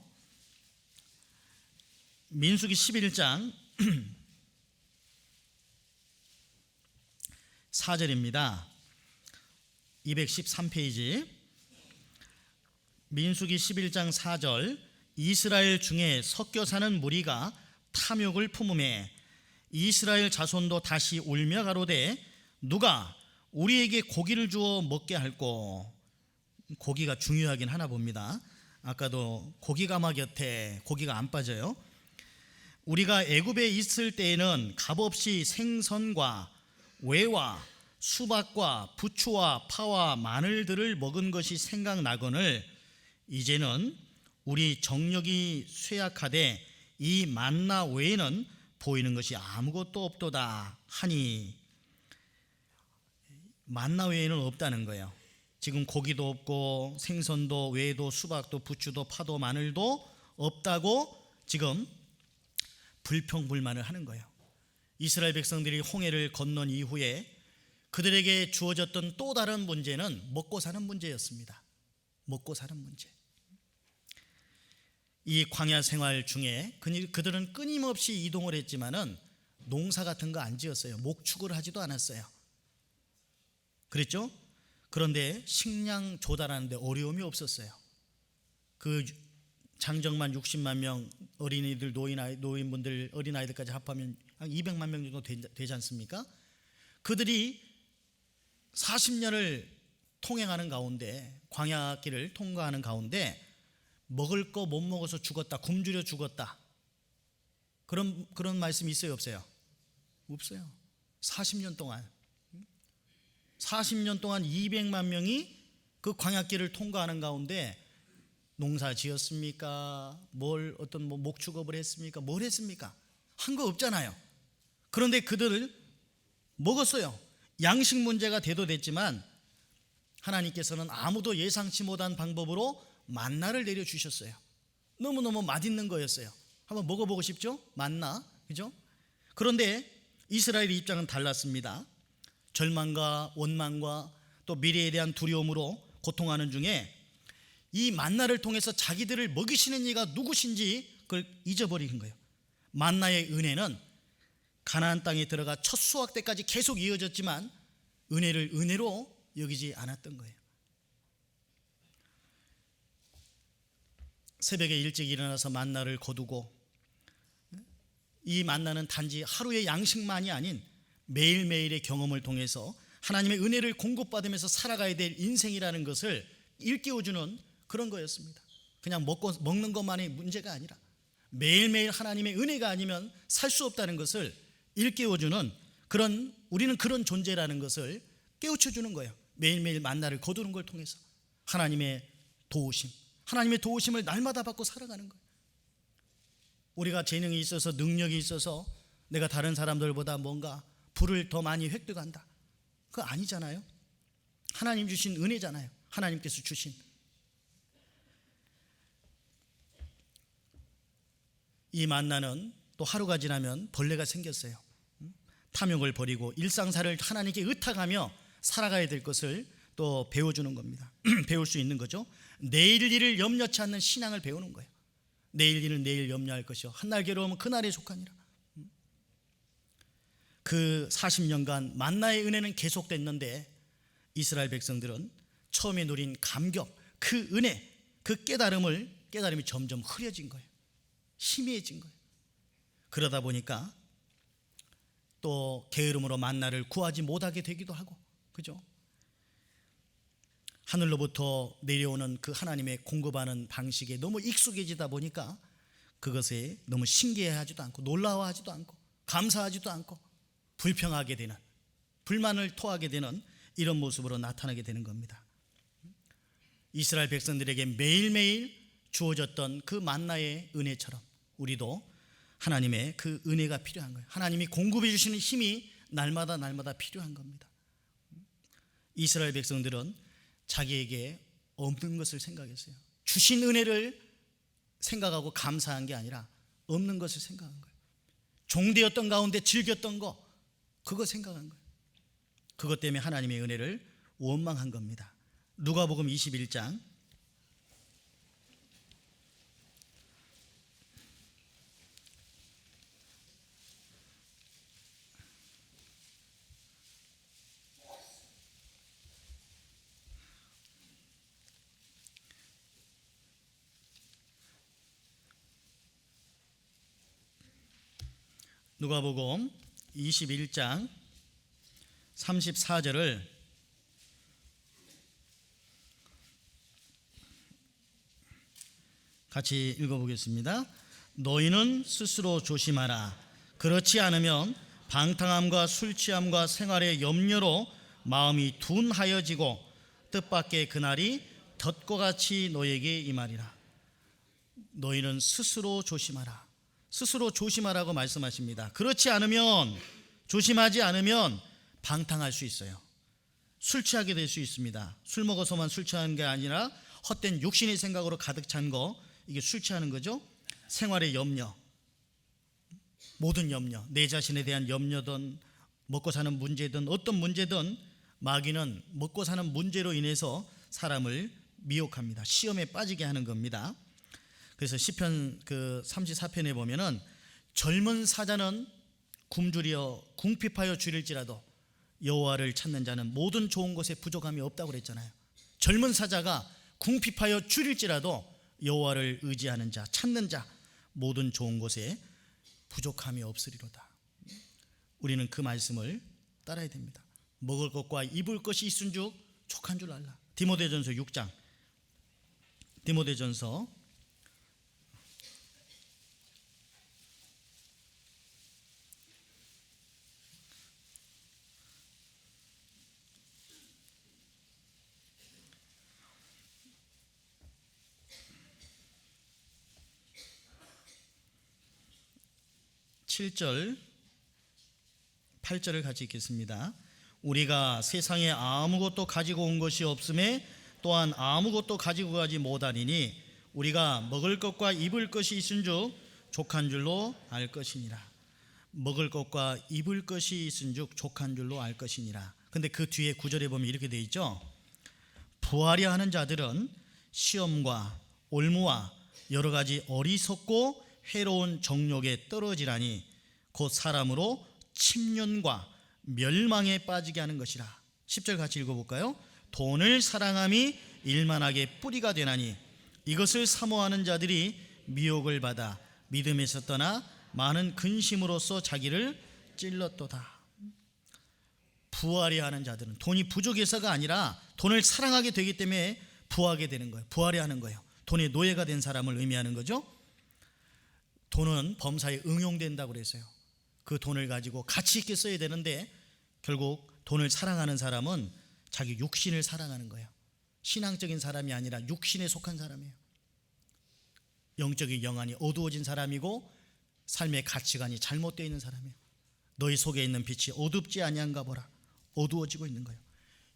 [SPEAKER 1] 민수기 11장 4절입니다. 213페이지. 민수기 11장 4절. 이스라엘 중에 섞여 사는 무리가 탐욕을 품음에 이스라엘 자손도 다시 울며 가로되, 누가 우리에게 고기를 주어 먹게 할꼬. 고기가 중요하긴 하나 봅니다. 아까도 고기 가마 곁에 고기가 안 빠져요. 우리가 애굽에 있을 때에는 값없이 생선과 외와 수박과 부추와 파와 마늘들을 먹은 것이 생각나거늘 이제는 우리 정력이 쇠약하되 이 만나 외에는 보이는 것이 아무것도 없도다 하니, 만나 외에는 없다는 거예요. 지금 고기도 없고 생선도 외에도 수박도 부추도 파도 마늘도 없다고 지금 불평불만을 하는 거예요. 이스라엘 백성들이 홍해를 건넌 이후에 그들에게 주어졌던 또 다른 문제는 먹고 사는 문제였습니다. 먹고 사는 문제. 이 광야 생활 중에 그들은 끊임없이 이동을 했지만은 농사 같은 거 안 지었어요. 목축을 하지도 않았어요. 그랬죠? 그런데 식량 조달하는데 어려움이 없었어요. 그 장정만 60만 명, 어린이들, 노인분들, 어린아이들까지 합하면 한 200만 명 정도 되지 않습니까? 그들이 40년을 통행하는 가운데, 광야길을 통과하는 가운데 먹을 거 못 먹어서 죽었다, 굶주려 죽었다, 그런 말씀이 있어요, 없어요? 없어요. 40년 동안 200만 명이 그 광야길을 통과하는 가운데 농사 지었습니까? 어떤 목축업을 했습니까? 뭘 했습니까? 한 거 없잖아요. 그런데 그들을 먹었어요. 양식 문제가 대도됐지만 하나님께서는 아무도 예상치 못한 방법으로 만나를 내려주셨어요. 너무너무 맛있는 거였어요. 한번 먹어보고 싶죠? 만나, 그죠? 그런데 이스라엘의 입장은 달랐습니다. 절망과 원망과 또 미래에 대한 두려움으로 고통하는 중에 이 만나를 통해서 자기들을 먹이시는 이가 누구신지 그걸 잊어버린 거예요. 만나의 은혜는 가나안 땅에 들어가 첫 수확 때까지 계속 이어졌지만 은혜를 은혜로 여기지 않았던 거예요. 새벽에 일찍 일어나서 만나를 거두고, 이 만나는 단지 하루의 양식만이 아닌 매일매일의 경험을 통해서 하나님의 은혜를 공급받으면서 살아가야 될 인생이라는 것을 일깨워주는 그런 거였습니다. 그냥 먹는 것만이 문제가 아니라 매일매일 하나님의 은혜가 아니면 살 수 없다는 것을 일깨워주는 우리는 그런 존재라는 것을 깨우쳐주는 거예요. 매일매일 만나를 거두는 걸 통해서 하나님의 도우심을 날마다 받고 살아가는 거예요. 우리가 재능이 있어서, 능력이 있어서 내가 다른 사람들보다 뭔가 부를 더 많이 획득한다, 그거 아니잖아요. 하나님 주신 은혜잖아요. 하나님께서 주신. 이 만나는 또 하루가 지나면 벌레가 생겼어요. 탐욕을 버리고 일상사를 하나님께 의탁하며 살아가야 될 것을 또 배워주는 겁니다. 배울 수 있는 거죠. 내일 일을 염려치 않는 신앙을 배우는 거예요. 내일 일은 내일 염려할 것이요 한날 괴로움은 그날에 속하니라. 그 40년간 만나의 은혜는 계속됐는데 이스라엘 백성들은 처음에 누린 감격, 그 은혜, 그 깨달음이 점점 흐려진 거예요. 희미해진 거예요. 그러다 보니까 또 게으름으로 만나를 구하지 못하게 되기도 하고, 그죠? 하늘로부터 내려오는 그 하나님의 공급하는 방식에 너무 익숙해지다 보니까 그것에 너무 신기해하지도 않고 놀라워하지도 않고 감사하지도 않고 불평하게 되는, 불만을 토하게 되는 이런 모습으로 나타나게 되는 겁니다. 이스라엘 백성들에게 매일매일 주어졌던 그 만나의 은혜처럼 우리도 하나님의 그 은혜가 필요한 거예요. 하나님이 공급해 주시는 힘이 날마다 필요한 겁니다. 이스라엘 백성들은 자기에게 없는 것을 생각했어요. 주신 은혜를 생각하고 감사한 게 아니라 없는 것을 생각한 거예요. 종되었던 가운데 즐겼던 거, 그거 생각한 거예요. 그것 때문에 하나님의 은혜를 원망한 겁니다. 누가복음 21장 34절을 같이 읽어보겠습니다. 너희는 스스로 조심하라. 그렇지 않으면 방탕함과 술취함과 생활의 염려로 마음이 둔하여지고 뜻밖의 그날이 덫과 같이 너에게 임하리라. 너희는 스스로 조심하라. 스스로 조심하라고 말씀하십니다. 그렇지 않으면, 조심하지 않으면 방탕할 수 있어요. 술 취하게 될 수 있습니다. 술 먹어서만 술 취하는 게 아니라 헛된 육신의 생각으로 가득 찬 거, 이게 술 취하는 거죠. 생활의 염려, 모든 염려, 내 자신에 대한 염려든 먹고 사는 문제든 어떤 문제든 마귀는 먹고 사는 문제로 인해서 사람을 미혹합니다. 시험에 빠지게 하는 겁니다. 그래서 시편 34편에 보면은 젊은 사자는 굶주려 궁핍하여 줄일지라도 여호와를 찾는 자는 모든 좋은 것에 부족함이 없다고 그랬잖아요. 젊은 사자가 궁핍하여 줄일지라도 여호와를 의지하는 자, 찾는 자, 모든 좋은 것에 부족함이 없으리로다. 우리는 그 말씀을 따라야 됩니다. 먹을 것과 입을 것이 있은즉 족한 줄 알라. 디모데전서 6장, 디모데전서 7절 8절을 같이 읽겠습니다. 우리가 세상에 아무것도 가지고 온 것이 없음에 또한 아무것도 가지고 가지 못하리니 우리가 먹을 것과 입을 것이 있은즉 족한 줄로 알 것이니라. 먹을 것과 입을 것이 있은즉 족한 줄로 알 것이니라. 근데 그 뒤에 구절에 보면 이렇게 되어 있죠. 부하려 하는 자들은 시험과 올무와 여러 가지 어리석고 해로운 정욕에 떨어지라니 곧 사람으로 침륜과 멸망에 빠지게 하는 것이라. 10절 같이 읽어볼까요? 돈을 사랑함이 일만하게 뿌리가 되나니 이것을 사모하는 자들이 미혹을 받아 믿음에서 떠나 많은 근심으로써 자기를 찔렀도다. 부하려 하는 자들은 돈이 부족해서가 아니라 돈을 사랑하게 되기 때문에 부하게 되는 거예요. 부하려 하는 거예요. 돈의 노예가 된 사람을 의미하는 거죠. 돈은 범사에 응용된다고 그랬어요. 그 돈을 가지고 가치 있게 써야 되는데 결국 돈을 사랑하는 사람은 자기 육신을 사랑하는 거예요. 신앙적인 사람이 아니라 육신에 속한 사람이에요. 영적인 영안이 어두워진 사람이고 삶의 가치관이 잘못되어 있는 사람이에요. 너희 속에 있는 빛이 어둡지 아니한가 보라. 어두워지고 있는 거예요.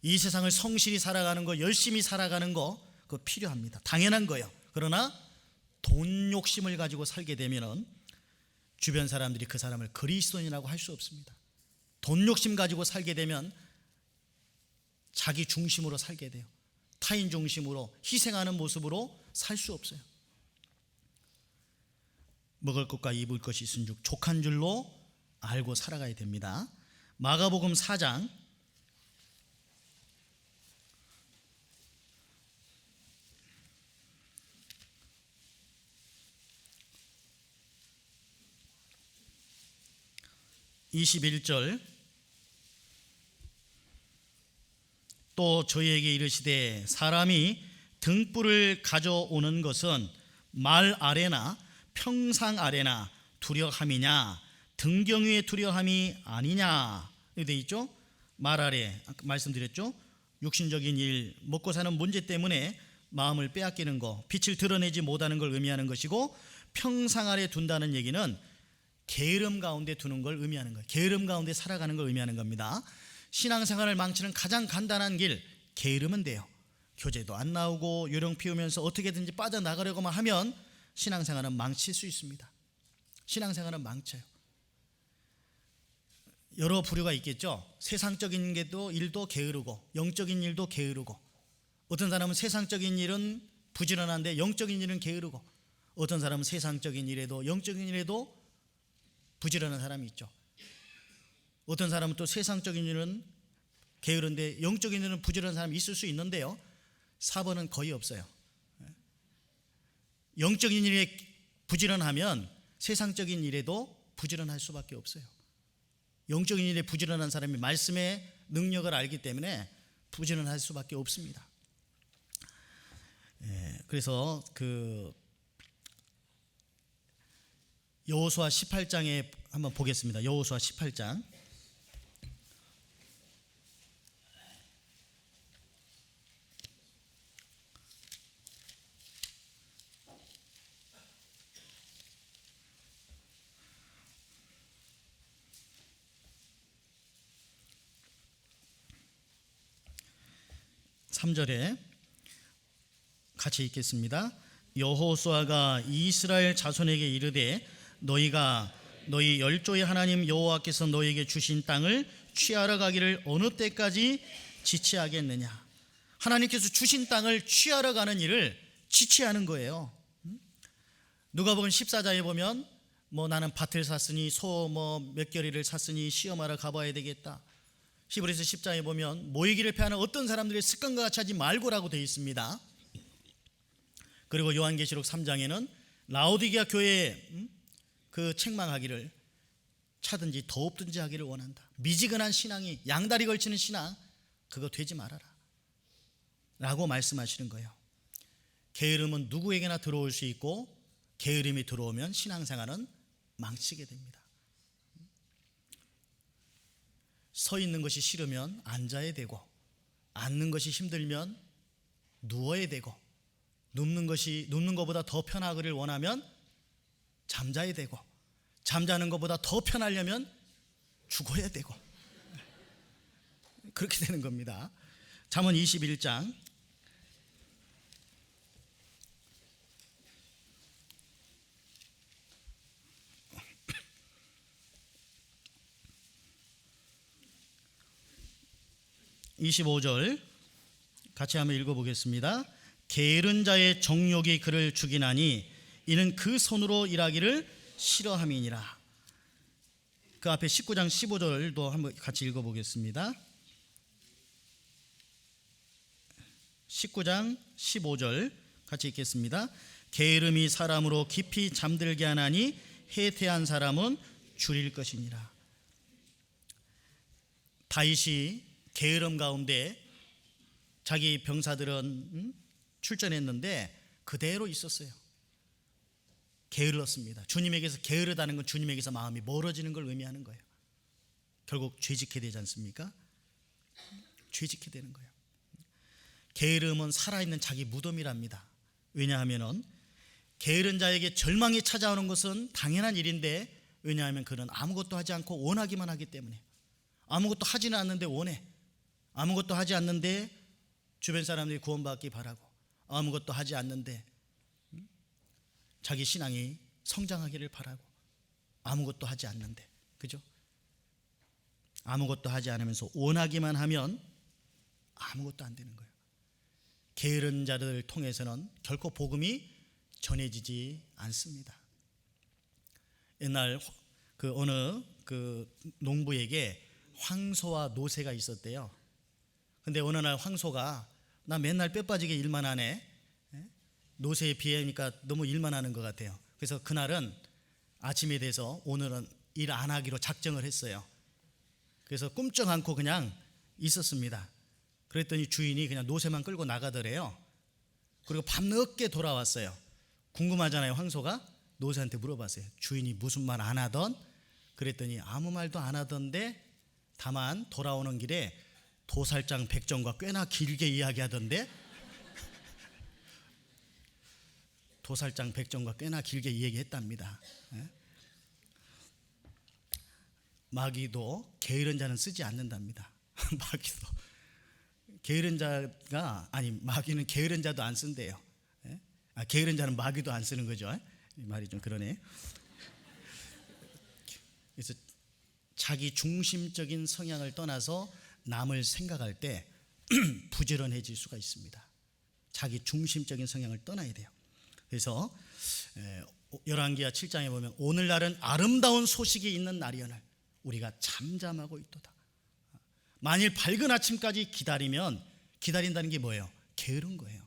[SPEAKER 1] 이 세상을 성실히 살아가는 거, 열심히 살아가는 거, 그거 필요합니다. 당연한 거예요. 그러나 돈 욕심을 가지고 살게 되면은 주변 사람들이 그 사람을 그리스도인이라고 할 수 없습니다. 돈 욕심 가지고 살게 되면 자기 중심으로 살게 돼요. 타인 중심으로 희생하는 모습으로 살 수 없어요. 먹을 것과 입을 것이 있은즉 족한 줄로 알고 살아가야 됩니다. 마가복음 4장 21절 또 저희에게 이르시되 사람이 등불을 가져오는 것은 말 아래나 평상 아래나 두려함이냐 등경위의 두려함이 아니냐 이렇게 되어 있죠. 말 아래 아까 말씀드렸죠. 육신적인 일, 먹고 사는 문제 때문에 마음을 빼앗기는 거, 빛을 드러내지 못하는 걸 의미하는 것이고, 평상 아래 둔다는 얘기는 게으름 가운데 두는 걸 의미하는 거예요. 게으름 가운데 살아가는 걸 의미하는 겁니다. 신앙생활을 망치는 가장 간단한 길, 게으르면 돼요. 교제도 안 나오고 요령 피우면서 어떻게든지 빠져나가려고만 하면 신앙생활은 망칠 수 있습니다. 신앙생활은 망쳐요. 여러 부류가 있겠죠. 세상적인 일도 게으르고 영적인 일도 게으르고, 어떤 사람은 세상적인 일은 부지런한데 영적인 일은 게으르고, 어떤 사람은 세상적인 일에도 영적인 일에도 부지런한 사람이 있죠. 어떤 사람은 또 세상적인 일은 게으른데 영적인 일은 부지런한 사람이 있을 수 있는데요, 4번은 거의 없어요. 영적인 일에 부지런하면 세상적인 일에도 부지런할 수밖에 없어요. 영적인 일에 부지런한 사람이 말씀의 능력을 알기 때문에 부지런할 수밖에 없습니다. 그래서 여호수아 18장에 한번 보겠습니다. 여호수아 18장 3절에 같이 읽겠습니다. 여호수아가 이스라엘 자손에게 이르되 너희가 너희 열조의 하나님 여호와께서 너희에게 주신 땅을 취하러 가기를 어느 때까지 지체하겠느냐. 하나님께서 주신 땅을 취하러 가는 일을 지체하는 거예요. 누가복음 14장에 보면 나는 밭을 샀으니 소 몇 겨리를 샀으니 시험하러 가봐야 되겠다. 히브리서 10장에 보면 모이기를 패하는 어떤 사람들의 습관과 같이 하지 말고라고 되어 있습니다. 그리고 요한계시록 3장에는 라오디게아 교회에 책망하기를 차든지 더웁든지 하기를 원한다. 미지근한 신앙이, 양다리 걸치는 신앙, 그거 되지 말아라 라고 말씀하시는 거예요. 게으름은 누구에게나 들어올 수 있고 게으름이 들어오면 신앙생활은 망치게 됩니다. 서 있는 것이 싫으면 앉아야 되고, 앉는 것이 힘들면 누워야 되고, 눕는 것보다 더 편하기를 원하면 잠자야 되고, 잠자는 것보다 더 편하려면 죽어야 되고, 그렇게 되는 겁니다. 잠언 21장 25절 같이 한번 읽어보겠습니다. 게으른 자의 정욕이 그를 죽이나니 이는 그 손으로 일하기를 싫어함이니라. 그 앞에 19장 15절도 한번 같이 읽어보겠습니다. 19장 15절 같이 읽겠습니다. 게으름이 사람으로 깊이 잠들게 하나니 해태한 사람은 줄일 것이니라. 다윗이 게으름 가운데 자기 병사들은 출전했는데 그대로 있었어요. 게을렀습니다. 주님에게서 게으르다는 건 주님에게서 마음이 멀어지는 걸 의미하는 거예요. 결국 죄짓게 되지 않습니까? 죄짓게 되는 거예요. 게으름은 살아있는 자기 무덤이랍니다. 왜냐하면 게으른 자에게 절망이 찾아오는 것은 당연한 일인데, 왜냐하면 그는 아무것도 하지 않고 원하기만 하기 때문에. 아무것도 하지는 않는데 원해. 아무것도 하지 않는데 주변 사람들이 구원받기 바라고, 아무것도 하지 않는데 자기 신앙이 성장하기를 바라고, 아무것도 하지 않는데, 그죠? 아무것도 하지 않으면서 원하기만 하면 아무것도 안 되는 거예요. 게으른 자들을 통해서는 결코 복음이 전해지지 않습니다. 옛날 어느 농부에게 황소와 노새가 있었대요. 근데 어느 날 황소가 나 맨날 뼈 빠지게 일만 하네, 노새에 비하니까 너무 일만 하는 것 같아요. 그래서 그날은 아침이 돼서 오늘은 일 안 하기로 작정을 했어요. 그래서 꿈쩍 않고 그냥 있었습니다. 그랬더니 주인이 그냥 노새만 끌고 나가더래요. 그리고 밤늦게 돌아왔어요. 궁금하잖아요. 황소가 노새한테 물어봤어요. 주인이 무슨 말 안 하던? 그랬더니 아무 말도 안 하던데, 다만 돌아오는 길에 도살장 백정과 꽤나 길게 이야기하던데, 도살장 백정과 꽤나 길게 이야기했답니다. 마귀도 게으른 자는 쓰지 않는답니다. 마귀도 게으른 자가, 아니 마귀는 게으른 자도 안 쓴대요. 게으른 자는 마귀도 안 쓰는 거죠. 말이 좀 그러네. 그래서 자기 중심적인 성향을 떠나서 남을 생각할 때 부지런해질 수가 있습니다. 자기 중심적인 성향을 떠나야 돼요. 그래서 열왕기하 7장에 보면 오늘날은 아름다운 소식이 있는 날이오늘 우리가 잠잠하고 있도다. 만일 밝은 아침까지 기다린다는 게 뭐예요? 게으른 거예요.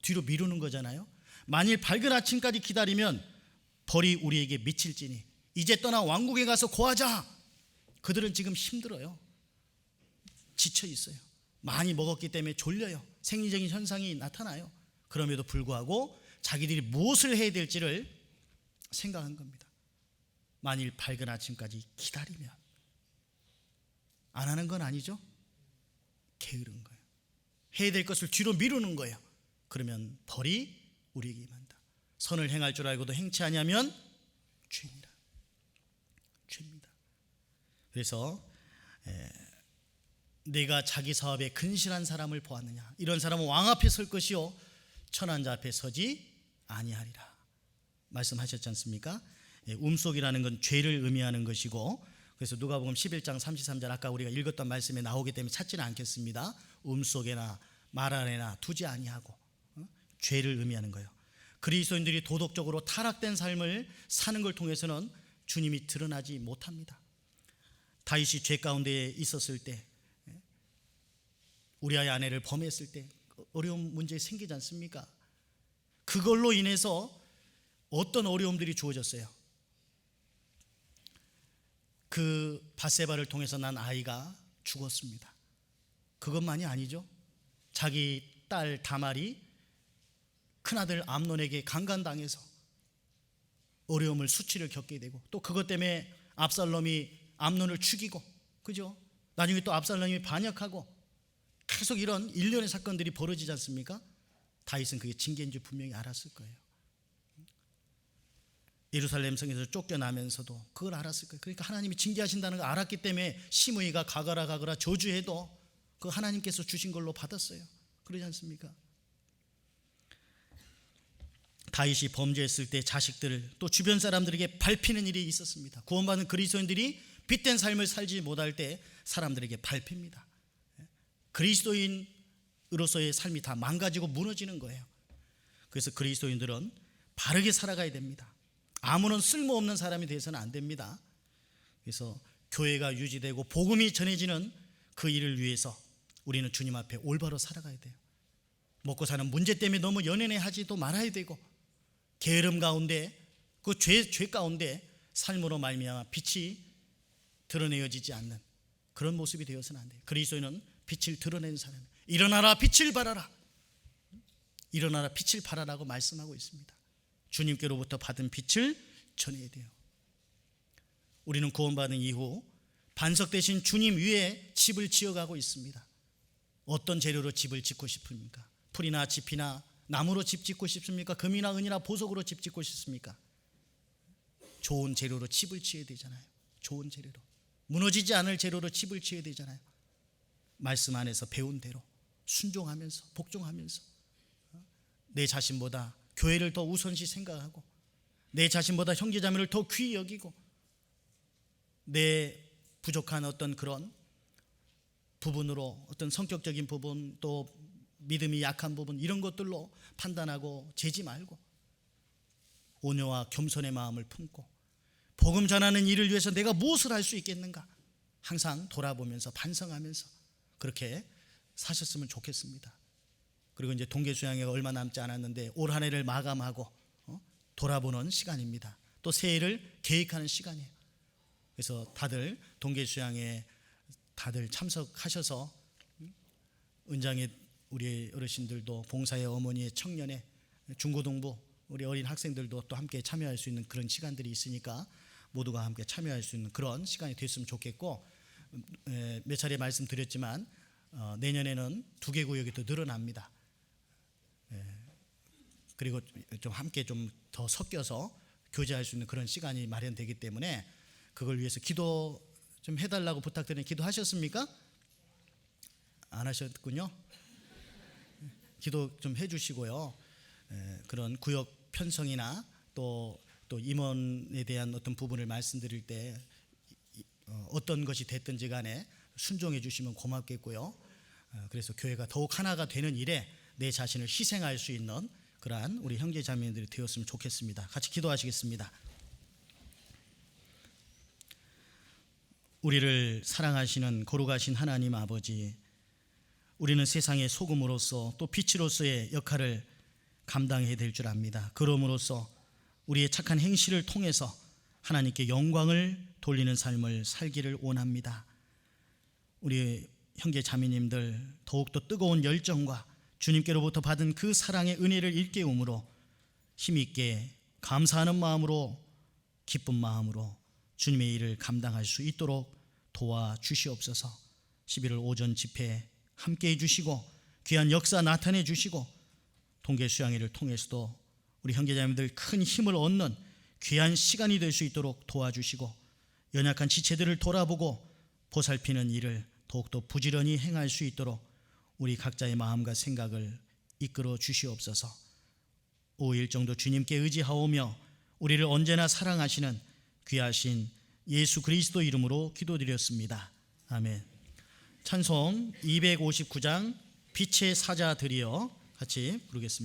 [SPEAKER 1] 뒤로 미루는 거잖아요. 만일 밝은 아침까지 기다리면 벌이 우리에게 미칠지니 이제 떠나 왕국에 가서 고하자. 그들은 지금 힘들어요. 지쳐 있어요. 많이 먹었기 때문에 졸려요. 생리적인 현상이 나타나요. 그럼에도 불구하고 자기들이 무엇을 해야 될지를 생각한 겁니다. 만일 밝은 아침까지 기다리면, 안 하는 건 아니죠. 게으른 거예요. 해야 될 것을 뒤로 미루는 거예요. 그러면 벌이 우리에게 임한다. 선을 행할 줄 알고도 행치 아니하면 죄입니다. 그래서 내가 자기 사업에 근실한 사람을 보았느냐? 이런 사람은 왕 앞에 설 것이요 천한 자 앞에 서지 아니하리라 말씀하셨지 않습니까? 음속이라는 건 죄를 의미하는 것이고, 그래서 누가복음 11장 33절 아까 우리가 읽었던 말씀에 나오기 때문에 찾지는 않겠습니다. 음속에나 말 안에나 두지 아니하고, 죄를 의미하는 거예요. 그리스도인들이 도덕적으로 타락된 삶을 사는 걸 통해서는 주님이 드러나지 못합니다. 다윗이 죄 가운데 있었을 때, 우리아의 아내를 범했을 때 어려운 문제 생기지 않습니까? 그걸로 인해서 어떤 어려움들이 주어졌어요? 그 밧세바를 통해서 난 아이가 죽었습니다. 그것만이 아니죠. 자기 딸 다말이 큰아들 암논에게 강간당해서 어려움을 수치를 겪게 되고, 또 그것 때문에 압살롬이 암논을 죽이고, 그죠? 나중에 또 압살롬이 반역하고, 계속 이런 일련의 사건들이 벌어지지 않습니까? 다윗은 그게 징계인 줄 분명히 알았을 거예요. 예루살렘 성에서 쫓겨나면서도 그걸 알았을 거예요. 그러니까 하나님이 징계하신다는 걸 알았기 때문에 시므이가 가거라 저주해도 그 하나님께서 주신 걸로 받았어요. 그러지 않습니까? 다윗이 범죄했을 때 자식들을 또 주변 사람들에게 밟히는 일이 있었습니다. 구원받은 그리스도인들이 빛된 삶을 살지 못할 때 사람들에게 밟힙니다. 그리스도인으로서의 삶이 다 망가지고 무너지는 거예요. 그래서 그리스도인들은 바르게 살아가야 됩니다. 아무런 쓸모없는 사람이 되어서는 안 됩니다. 그래서 교회가 유지되고 복음이 전해지는 그 일을 위해서 우리는 주님 앞에 올바로 살아가야 돼요. 먹고 사는 문제 때문에 너무 연연해하지도 말아야 되고, 게으름 가운데 그 죄 가운데 삶으로 말미암아 빛이 드러내어지지 않는 그런 모습이 되어서는 안 돼요. 그리스도인은 빛을 드러내는 사람이에요. 일어나라 빛을 발하라, 일어나라 빛을 발하라고 말씀하고 있습니다. 주님께로부터 받은 빛을 전해야 돼요. 우리는 구원받은 이후 반석 대신 주님 위에 집을 지어가고 있습니다. 어떤 재료로 집을 짓고 싶습니까? 풀이나 짚이나 나무로 집 짓고 싶습니까? 금이나 은이나 보석으로 집 짓고 싶습니까? 좋은 재료로 집을 지어야 되잖아요. 좋은 재료로, 무너지지 않을 재료로 집을 지어야 되잖아요. 말씀 안에서 배운 대로 순종하면서 복종하면서 내 자신보다 교회를 더 우선시 생각하고, 내 자신보다 형제자매를 더 귀히 여기고, 내 부족한 어떤 그런 부분으로 어떤 성격적인 부분, 또 믿음이 약한 부분, 이런 것들로 판단하고 재지 말고 온유와 겸손의 마음을 품고 복음 전하는 일을 위해서 내가 무엇을 할 수 있겠는가 항상 돌아보면서 반성하면서 그렇게 사셨으면 좋겠습니다. 그리고 이제 동계수양회가 얼마 남지 않았는데 올 한 해를 마감하고 돌아보는 시간입니다. 또 새해를 계획하는 시간이에요. 그래서 다들 동계수양회 다들 참석하셔서 은장의 우리 어르신들도, 봉사의 어머니의 청년의 중고등부 우리 어린 학생들도 또 함께 참여할 수 있는 그런 시간들이 있으니까 모두가 함께 참여할 수 있는 그런 시간이 됐으면 좋겠고, 몇 차례 말씀드렸지만 내년에는 2개 구역이 더 늘어납니다. 그리고 좀 함께 좀 더 섞여서 교제할 수 있는 그런 시간이 마련되기 때문에 그걸 위해서 기도 좀 해달라고 부탁드리는, 기도하셨습니까? 안 하셨군요. 기도 좀 해주시고요. 그런 구역 편성이나 또 임원에 대한 어떤 부분을 말씀드릴 때 어떤 것이 됐든지 간에 순종해 주시면 고맙겠고요. 그래서 교회가 더욱 하나가 되는 일에 내 자신을 희생할 수 있는 그러한 우리 형제 자매들이 되었으면 좋겠습니다. 같이 기도하시겠습니다. 우리를 사랑하시는 거룩하신 하나님 아버지, 우리는 세상의 소금으로서 또 빛으로서의 역할을 감당해야 될 줄 압니다. 그럼으로써 우리의 착한 행실을 통해서 하나님께 영광을 돌리는 삶을 살기를 원합니다. 우리 형제 자매님들 더욱더 뜨거운 열정과 주님께로부터 받은 그 사랑의 은혜를 일깨움으로 힘있게 감사하는 마음으로, 기쁜 마음으로 주님의 일을 감당할 수 있도록 도와주시옵소서. 11월 오전 집회 함께해 주시고 귀한 역사 나타내 주시고 동계수양회를 통해서도 우리 형제자매들 큰 힘을 얻는 귀한 시간이 될 수 있도록 도와주시고 연약한 지체들을 돌아보고 보살피는 일을 더욱더 부지런히 행할 수 있도록 우리 각자의 마음과 생각을 이끌어 주시옵소서. 5일 정도 주님께 의지하오며 우리를 언제나 사랑하시는 귀하신 예수 그리스도 이름으로 기도드렸습니다. 아멘. 찬송 259장 빛의 사자들이여 같이 부르겠습니다.